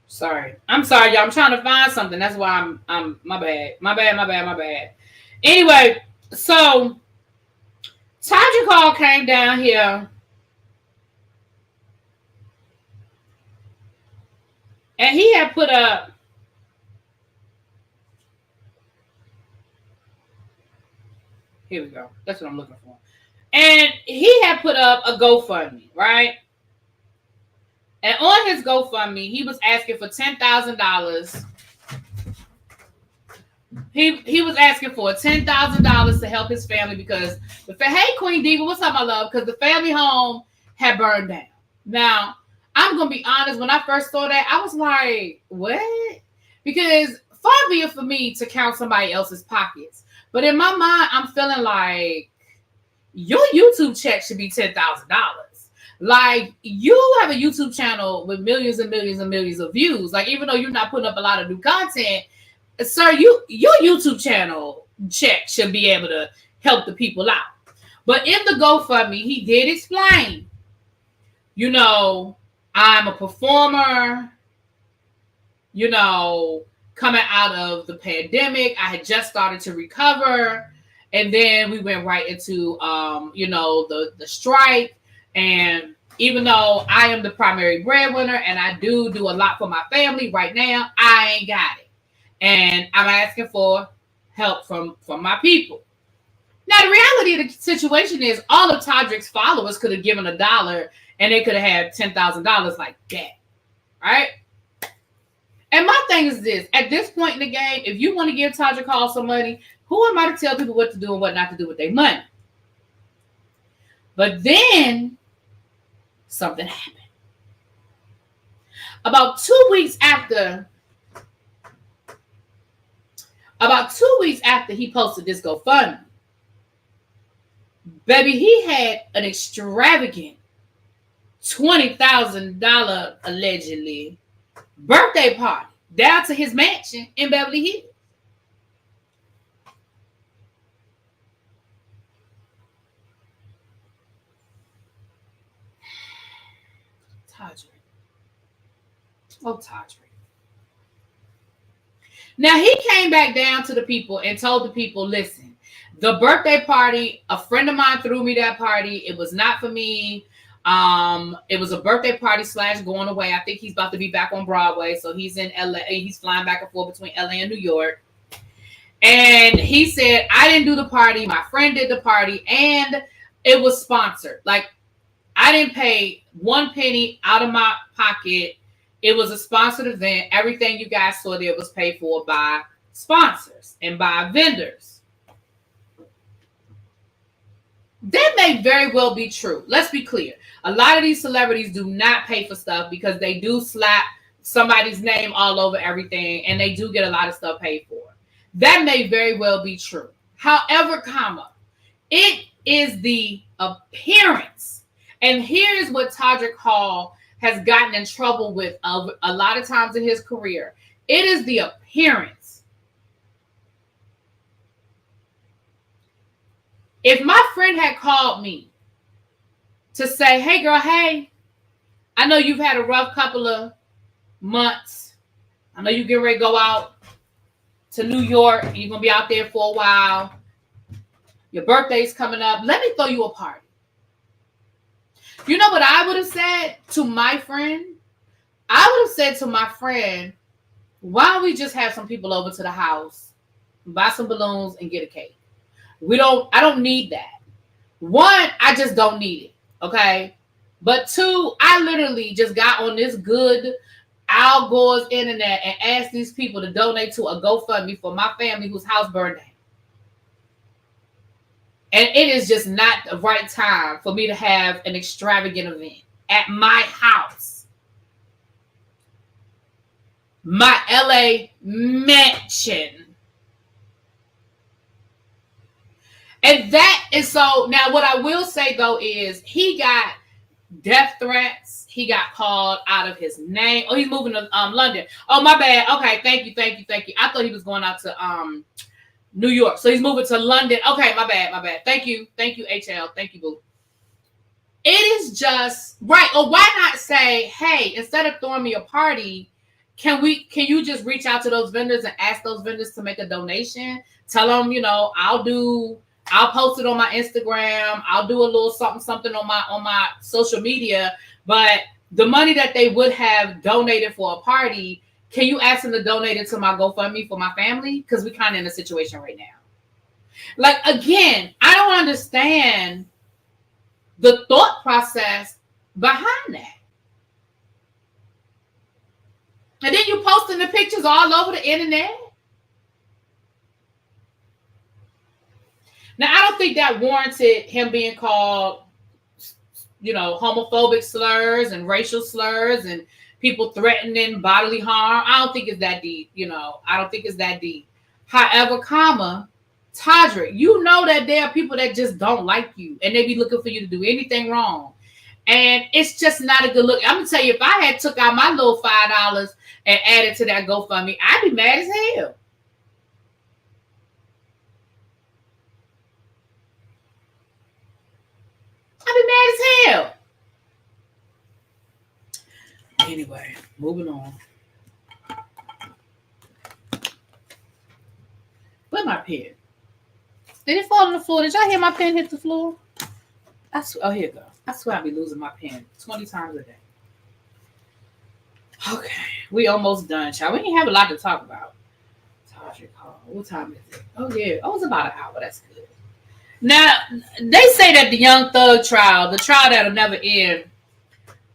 Sorry. I'm sorry, y'all. I'm trying to find something. That's why I'm my bad. Anyway, so Todrick Hall came down here and he had put up here we go. That's what I'm looking for. And he had put up a GoFundMe, right? And on his GoFundMe, he was asking for $10,000. He was asking for $10,000 to help his family because hey Queen Diva, what's up, my love? Because the family home had burned down. Now, I'm gonna be honest, when I first saw that, I was like, what? Because far be it for me to count somebody else's pockets. But in my mind, I'm feeling like your YouTube check should be $10,000. Like, you have a YouTube channel with millions and millions and millions of views. Like, even though you're not putting up a lot of new content, sir, your YouTube channel check should be able to help the people out. But in the GoFundMe, he did explain, you know, I'm a performer, you know, coming out of the pandemic. I had just started to recover. And then we went right into, you know, the strike. And even though I am the primary breadwinner and I do a lot for my family right now, I ain't got it. And I'm asking for help from my people. Now, the reality of the situation is all of Todrick's followers could have given $1 and they could have had $10,000 like that. Right? And my thing is this. At this point in the game, if you want to give Todrick Hall some money, who am I to tell people what to do and what not to do with their money? But then something happened. About 2 weeks after he posted this GoFundMe, baby, he had an extravagant $20,000 allegedly birthday party down to his mansion in Beverly Hills. Todrick. Oh, Todrick. Now, he came back down to the people and told the people, listen, the birthday party, a friend of mine threw me that party. It was not for me. It was a birthday party / going away. I think he's about to be back on Broadway. So he's in LA. He's flying back and forth between LA and New York. And he said, I didn't do the party. My friend did the party. And it was sponsored. Like, I didn't pay 1 penny out of my pocket. It was a sponsored event. Everything you guys saw there was paid for by sponsors and by vendors. That may very well be true. Let's be clear. A lot of these celebrities do not pay for stuff because they do slap somebody's name all over everything, and they do get a lot of stuff paid for. That may very well be true. However, it is the appearance. And here's what Todrick Hall has gotten in trouble with a lot of times in his career. It is the appearance. If my friend had called me to say, hey, girl, hey, I know you've had a rough couple of months. I know you get ready to go out to New York. You're going to be out there for a while. Your birthday's coming up. Let me throw you a party. You know what I would have said to my friend? I would have said to my friend, why don't we just have some people over to the house, buy some balloons, and get a cake? I don't need that. One, I just don't need it. Okay. But two, I literally just got on this good Al Gore's internet and asked these people to donate to a GoFundMe for my family whose house burned down. And it is just not the right time for me to have an extravagant event at my house. My LA mansion. And that is so. Now, what I will say, though, is he got death threats. He got called out of his name. Oh, he's moving to London. Oh, my bad. Okay, thank you. I thought he was going out to New York. So he's moving to London. Okay, my bad. Thank you, HL. Thank you, boo. It is just right. Or why not say, hey, instead of throwing me a party, can you just reach out to those vendors and ask those vendors to make a donation? Tell them, I'll post it on my Instagram. I'll do a little something on my social media. But the money that they would have donated for a party, can you ask them to donate it to my GoFundMe for my family? Because we're kind of in a situation right now. Like, again, I don't understand the thought process behind that. And then you posting the pictures all over the internet. Now, I don't think that warranted him being called, homophobic slurs and racial slurs and people threatening bodily harm. I don't think it's that deep. I don't think it's that deep. However, Todrick, you know that there are people that just don't like you and they be looking for you to do anything wrong. And it's just not a good look. I'm going to tell you, if I had took out my little $5 and added to that GoFundMe, I'd be mad as hell. I'd be mad as hell. Anyway, moving on. Where's my pen? Did it fall on the floor? Did y'all hear my pen hit the floor? Oh, here it goes. I swear I'll be losing my pen 20 times a day. Okay, we almost done, child. We didn't have a lot to talk about. Todrick Hall. What time is it? Oh, yeah. Oh, it's about an hour. That's good. Now, they say that the Young Thug trial, the trial that'll never end,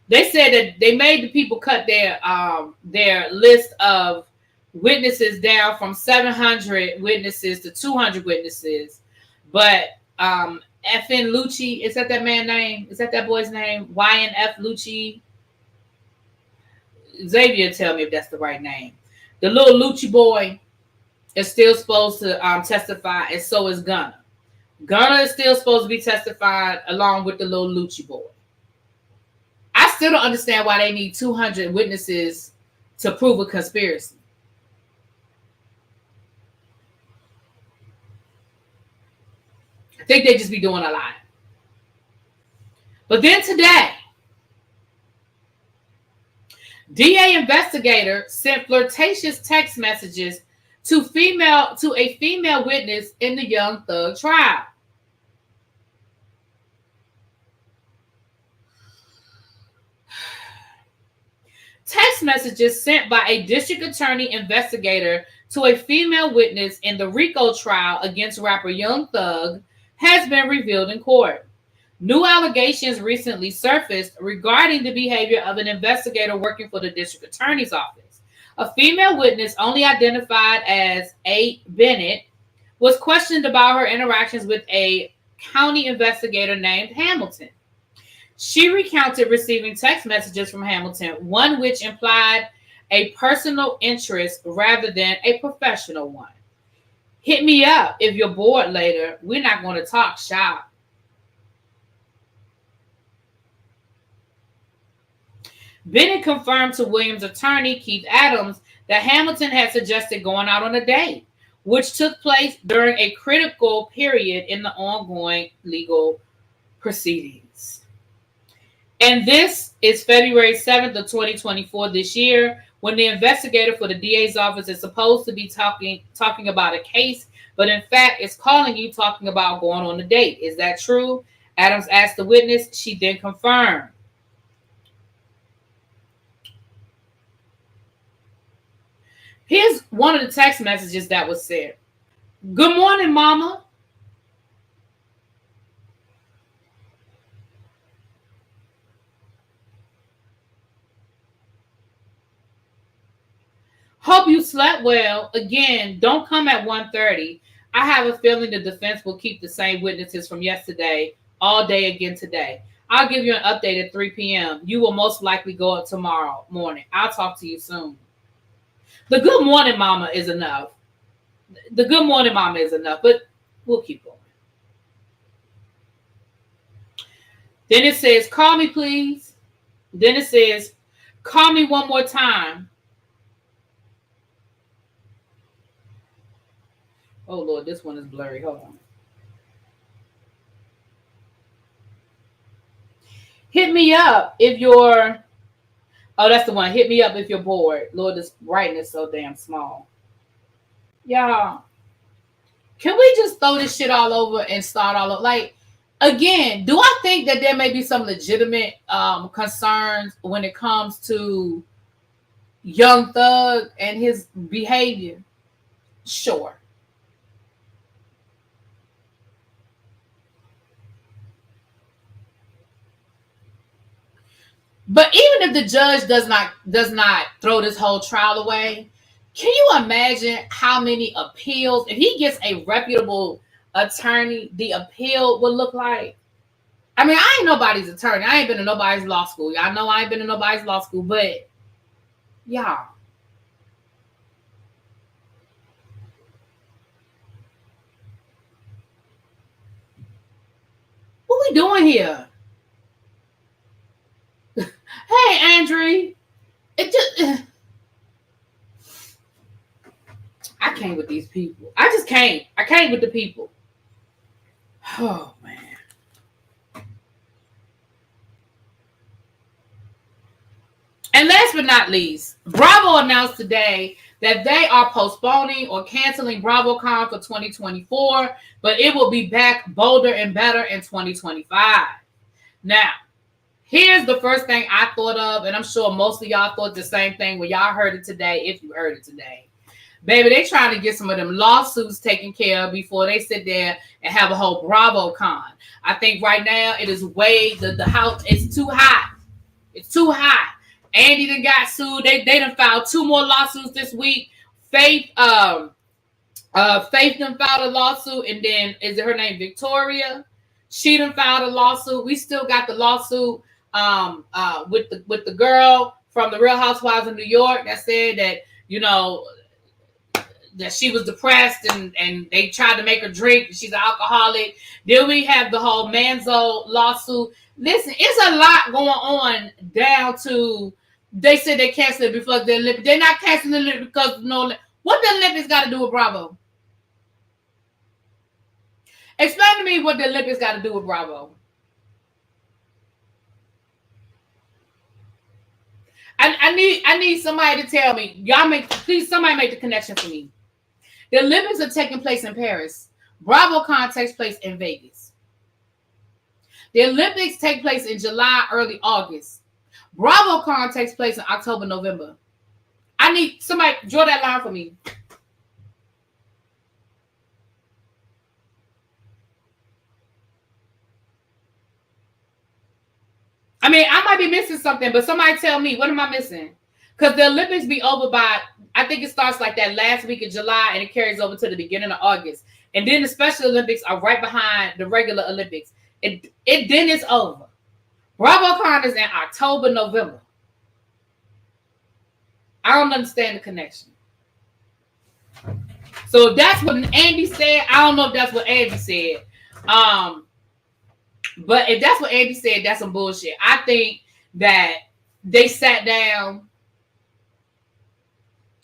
they said that they made the people cut their list of witnesses down from 700 witnesses to 200 witnesses. But FN Lucci, is that man's name? Is that boy's name? YNF Lucci? Xavier, tell me if that's the right name. The little Lucci boy is still supposed to testify, and so is Gunna. Gunna is still supposed to be testifying along with the little Lucci boy. I still don't understand why they need 200 witnesses to prove a conspiracy. I think they just be doing a lot. But then today, DA investigator sent flirtatious text messages to a female witness in the Young Thug trial. Text messages sent by a district attorney investigator to a female witness in the RICO trial against rapper Young Thug has been revealed in court. New allegations recently surfaced regarding the behavior of an investigator working for the district attorney's office. A female witness, only identified as A. Bennett, was questioned about her interactions with a county investigator named Hamilton. She recounted receiving text messages from Hamilton, one which implied a personal interest rather than a professional one. Hit me up if you're bored later. We're not going to talk shop. Bennett confirmed to Williams' attorney, Keith Adams, that Hamilton had suggested going out on a date, which took place during a critical period in the ongoing legal proceedings. And this is February 7th of 2024 this year, when the investigator for the DA's office is supposed to be talking about a case, but in fact is calling you talking about going on a date. Is that true? Adams asked the witness. She then confirmed. Here's one of the text messages that was sent. Good morning, Mama. Hope you slept well. Again, don't come at 1:30. I have a feeling the defense will keep the same witnesses from yesterday all day again today. I'll give you an update at 3 p.m. You will most likely go up tomorrow morning. I'll talk to you soon. The good morning, Mama is enough. The good morning, Mama is enough, but we'll keep going. Then it says, call me, please. Then it says, call me one more time. Oh, Lord, this one is blurry. Hold on. Hit me up if you're... Oh, that's the one. Hit me up if you're bored. Lord, this writing is so damn small. Y'all, can we just throw this shit all over and start all over? Like, again, do I think that there may be some legitimate concerns when it comes to Young Thug and his behavior? Sure. But even if the judge does not throw this whole trial away, can you imagine how many appeals, if he gets a reputable attorney, the appeal would look like? I mean, I ain't nobody's attorney. I ain't been to nobody's law school. Y'all know I ain't been to nobody's law school, but y'all. What we doing here? Hey, Andre. It just... I can't with these people. I just can't. I can't with the people. Oh, man. And last but not least, Bravo announced today that they are postponing or canceling BravoCon for 2024, but it will be back bolder and better in 2025. Now, here's the first thing I thought of, and I'm sure most of y'all thought the same thing when y'all heard it today, if you heard it today. Baby, they trying to get some of them lawsuits taken care of before they sit there and have a whole BravoCon. I think right now it is way, the house, it's too hot. It's too hot. Andy done got sued. They done filed 2 more lawsuits this week. Faith done filed a lawsuit, and then is it her name Victoria? She done filed a lawsuit. We still got the lawsuit with the girl from the Real Housewives of New York that said that, you know, that she was depressed and they tried to make her drink. She's an alcoholic. Then we have the whole Manzo lawsuit. Listen, it's a lot going on down to, they said they canceled it before the Olympics. They're not canceling it because no, what the Olympics got to do with Bravo? Explain to me what the Olympics got to do with Bravo. I need somebody to tell me. Please, somebody make the connection for me. The Olympics are taking place in Paris. BravoCon takes place in Vegas. The Olympics take place in July, early August. BravoCon takes place in October, November. I need somebody draw that line for me. I mean, I might be missing something, but somebody tell me, what am I missing? Because the Olympics be over by, I think it starts like that last week of July and it carries over to the beginning of August. And then the Special Olympics are right behind the regular Olympics. It then it's over. BravoCon is in October, November. I don't understand the connection. So if that's what Andy said, I don't know if that's what Andy said. But if that's what Andy said, that's some bullshit. I think that they sat down.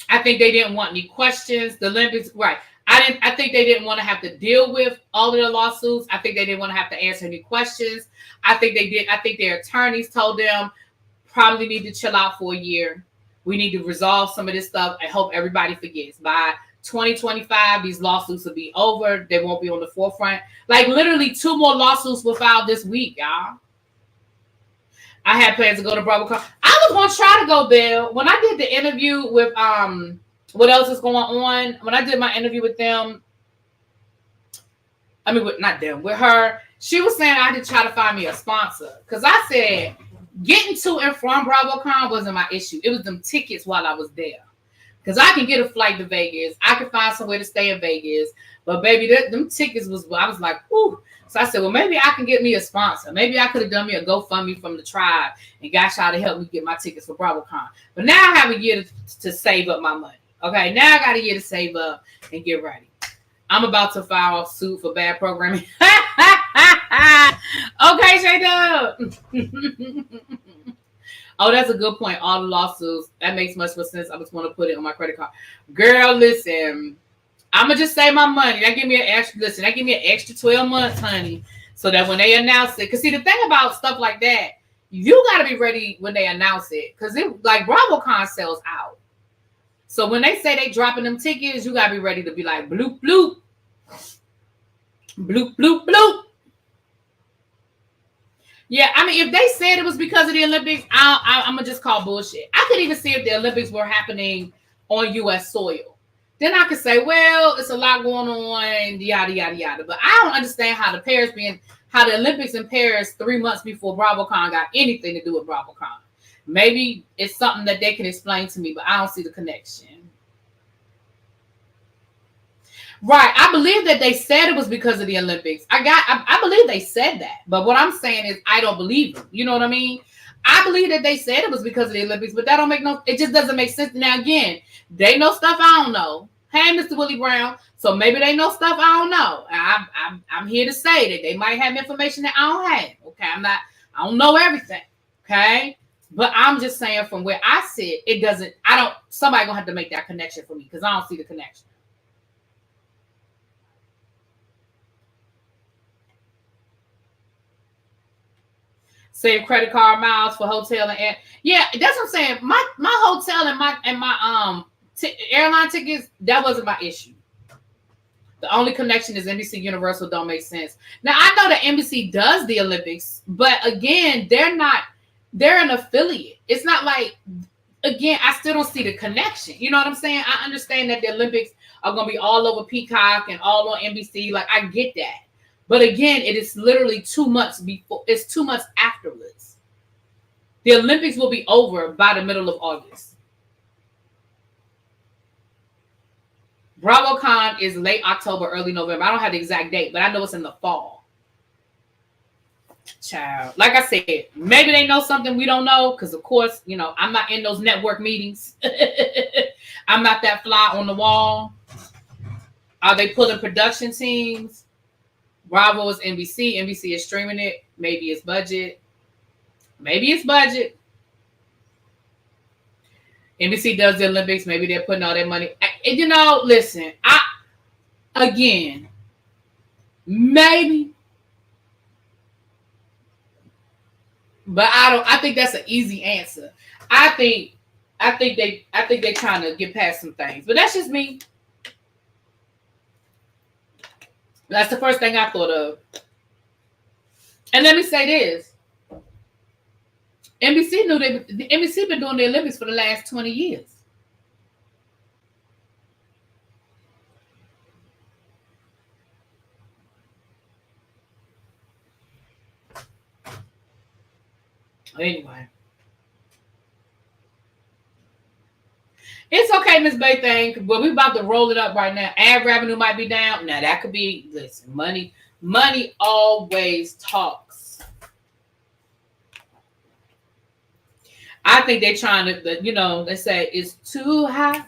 I think they didn't want any questions. The Olympics, right. I think they didn't want to have to deal with all of the lawsuits. I think they didn't want to have to answer any questions. I think their attorneys told them probably need to chill out for a year. We need to resolve some of this stuff. I hope everybody forgets. By 2025, these lawsuits will be over. They won't be on the forefront. Like literally 2 more lawsuits were filed this week, y'all. I had plans to go to BravoCon. I was going to try to go, Bill. When I did the interview with what else is going on? When I did my interview with them, with her, she was saying I had to try to find me a sponsor. Because I said getting to and from BravoCon wasn't my issue. It was them tickets while I was there. Because I can get a flight to Vegas. I can find somewhere to stay in Vegas. But baby, them tickets I was like, whoo. So I said, well, maybe I can get me a sponsor. Maybe I could have done me a GoFundMe from the tribe and got y'all to help me get my tickets for BravoCon. But now I have a year to save up my money. Okay, now I got a year to save up and get ready. I'm about to file a suit for bad programming. Okay, J-Dub. Oh, that's a good point. All the lawsuits. That makes much more sense. I just want to put it on my credit card. Girl, listen. I'm going to just save my money. That give me an extra 12 months, honey. So that when they announce it. Because see, the thing about stuff like that, you got to be ready when they announce it. Because like BravoCon sells out. So when they say they dropping them tickets, you got to be ready to be like, bloop, bloop. Bloop, bloop, bloop. Yeah, I mean, if they said it was because of the Olympics, I'm going to just call bullshit. I could even see if the Olympics were happening on U.S. soil. Then I could say, well, it's a lot going on, yada, yada, yada. But I don't understand how the Olympics in Paris 3 months before BravoCon got anything to do with BravoCon. Maybe it's something that they can explain to me, but I don't see the connection. Right. I believe that they said it was because of the Olympics. I believe they said that. But what I'm saying is I don't believe them. You know what I mean? I believe that they said it was because of the Olympics, but it just doesn't make sense. Now, again, they know stuff I don't know. Hey, Mr. Willie Brown. So maybe they know stuff I don't know. I'm here to say that they might have information that I don't have. Okay. I don't know everything. Okay. But I'm just saying from where I sit, somebody gonna have to make that connection for me because I don't see the connection. Save credit card miles for hotel and air. Yeah, that's what I'm saying. My hotel and my airline tickets, that wasn't my issue. The only connection is NBC Universal don't make sense. Now I know that NBC does the Olympics, but again, they're an affiliate. It's not like, again, I still don't see the connection. You know what I'm saying? I understand that the Olympics are gonna be all over Peacock and all on NBC. Like I get that. But again, it is literally 2 months before. It's 2 months afterwards. The Olympics will be over by the middle of August. BravoCon is late October, early November. I don't have the exact date, but I know it's in the fall. Child. Like I said, maybe they know something we don't know because, of course, I'm not in those network meetings. I'm not that fly on the wall. Are they pulling production teams? Bravo is NBC. NBC is streaming it. Maybe it's budget. NBC does the Olympics. Maybe they're putting all their money. And listen, maybe. But I think that's an easy answer. I think they're trying to get past some things. But that's just me. That's the first thing I thought of. And let me say this. NBC been doing the Olympics for the last 20 years. Anyway. It's okay, Miss Bay thing, but we about to roll it up right now. Ad revenue might be down. Now that could be, listen, money always talks. I think they're trying to, you know, they say it's too hot,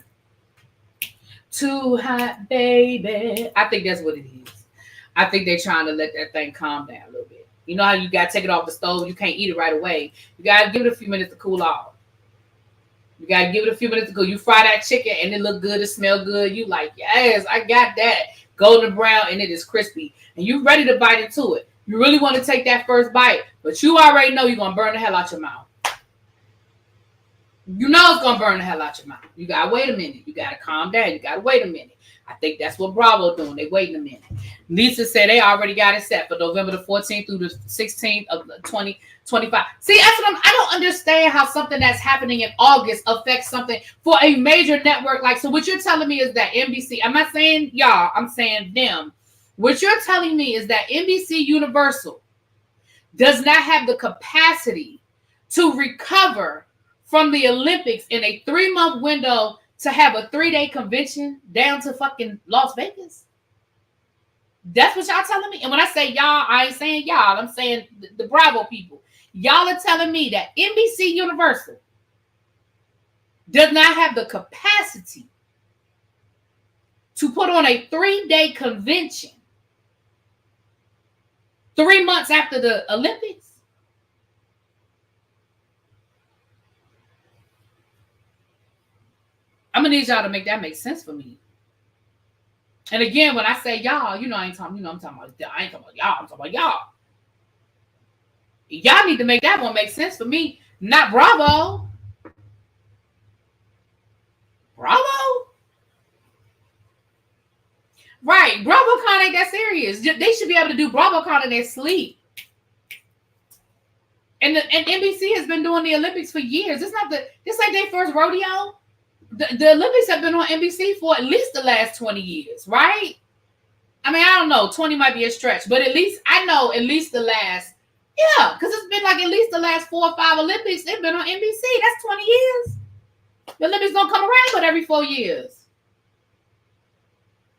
baby. I think that's what it is. I think they're trying to let that thing calm down a little bit. You know how you got to take it off the stove? You can't eat it right away. You got to give it a few minutes to cool off. You got to give it a few minutes to cool. You fry that chicken and it look good. It smell good. You like, yes, I got that. Golden brown and it is crispy. And you ready to bite into it. You really want to take that first bite. But you already know you're going to burn the hell out your mouth. You know it's going to burn the hell out your mouth. You got to wait a minute. You got to calm down. You got to wait a minute. I think that's what Bravo doing. They waiting a minute. Lisa said they already got it set for November the 14th through the 16th of 2025. See, that's what I don't understand how something that's happening in August affects something for a major network. Like, so what you're telling me is that NBC, I'm not saying y'all, I'm saying them. What you're telling me is that NBC Universal does not have the capacity to recover from the Olympics in a 3-month window to have a 3-day convention down to fucking Las Vegas. That's what y'all telling me. And when I say y'all, I ain't saying y'all. I'm saying the Bravo people. Y'all are telling me that NBC Universal does not have the capacity to put on a 3-day convention 3 months after the Olympics. I'm gonna need y'all to make that make sense for me. And again, when I say y'all, you know, I ain't talking, you know, I'm talking about, I ain't talking about y'all, I'm talking about y'all. Y'all need to make that one make sense for me, not Bravo. Bravo? Right, BravoCon ain't that serious. They should be able to do BravoCon in their sleep. And NBC has been doing the Olympics for years. This like their first rodeo. The Olympics have been on NBC for at least the last 20 years, right? I mean, I don't know. 20 might be a stretch, but at least I know at least the last, yeah, because it's been like at least the last 4 or 5 Olympics. They've been on NBC. That's 20 years. The Olympics don't come around but every 4 years.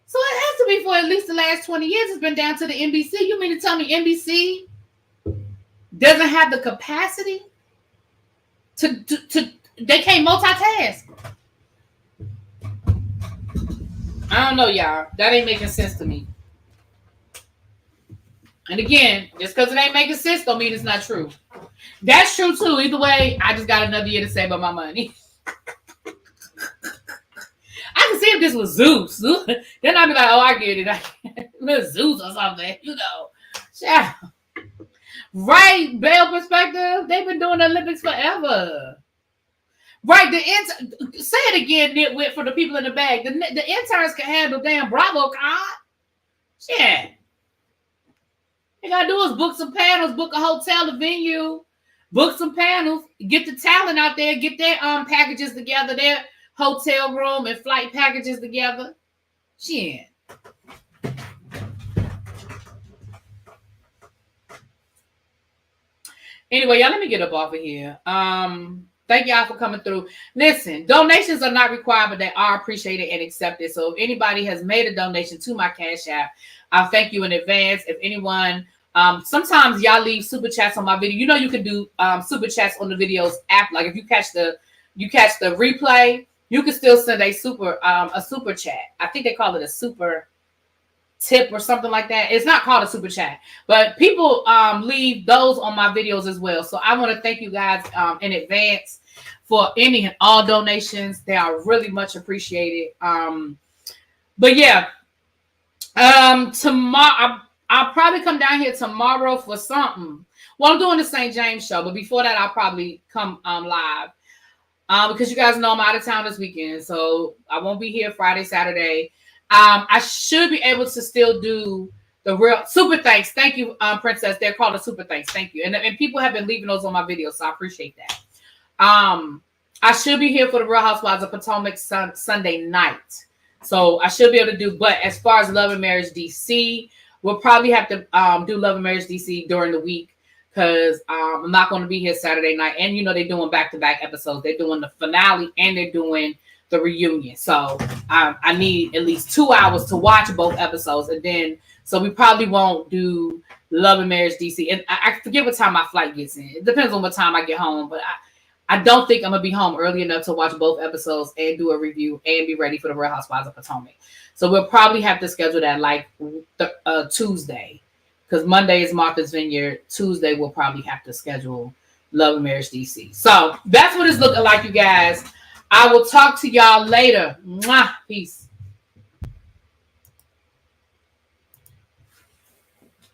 So it has to be for at least the last 20 years. It's been down to the NBC. You mean to tell me NBC doesn't have the capacity to they can't multitask? I don't know, y'all. That ain't making sense to me. And again, just because it ain't making sense don't mean it's not true. That's true too. Either way, I just got another year to save up my money. I can see if this was Zeus. Then I'd be like, oh, I get it. Zeus or something, you know. Yeah. Right, Bell perspective. They've been doing the Olympics forever. Right, say it again, nitwit, for the people in the back. The interns can handle damn BravoCon. Shit. All you gotta do is book some panels, book a hotel, a venue, book some panels, get the talent out there, get their packages together, their hotel room and flight packages together. Shit. Anyway, y'all, let me get up off of here. Thank y'all for coming through. Listen, donations are not required, but they are appreciated and accepted. So if anybody has made a donation to my Cash App, I'll thank you in advance. If anyone, sometimes y'all leave super chats on my video. You know you can do super chats on the videos app. Like if you catch the replay, you can still send a super chat. I think they call it a super tip or something like that. It's not called a super chat, but people leave those on my videos as well. So I want to thank you guys in advance for any and all donations. They are really much appreciated. But yeah, tomorrow I'll probably come down here tomorrow for something. Well, I'm doing the St. James show, but before that I'll probably come live because you guys know I'm out of town this weekend, so I won't be here Friday, Saturday. I should be able to still do the real super thanks. Thank you, Princess. They're called a super thanks. Thank you. And people have been leaving those on my videos, so I appreciate that. I should be here for the Real Housewives of Potomac Sunday night. So I should be able to do, but as far as Love and Marriage DC, we'll probably have to do Love and Marriage DC during the week because I'm not going to be here Saturday night. And, you know, they're doing back-to-back episodes. They're doing the finale and they're doing the reunion. So I need at least 2 hours to watch both episodes, and then so we probably won't do Love and Marriage DC. And I forget what time my flight gets in. It depends on what time I get home, but I don't think I'm gonna be home early enough to watch both episodes and do a review and be ready for the Real Housewives of Potomac. So we'll probably have to schedule that like Tuesday, because Monday is Martha's Vineyard. Tuesday we'll probably have to schedule Love and Marriage DC. So that's what it's looking like, you guys. I will talk to y'all later. Mwah. Peace.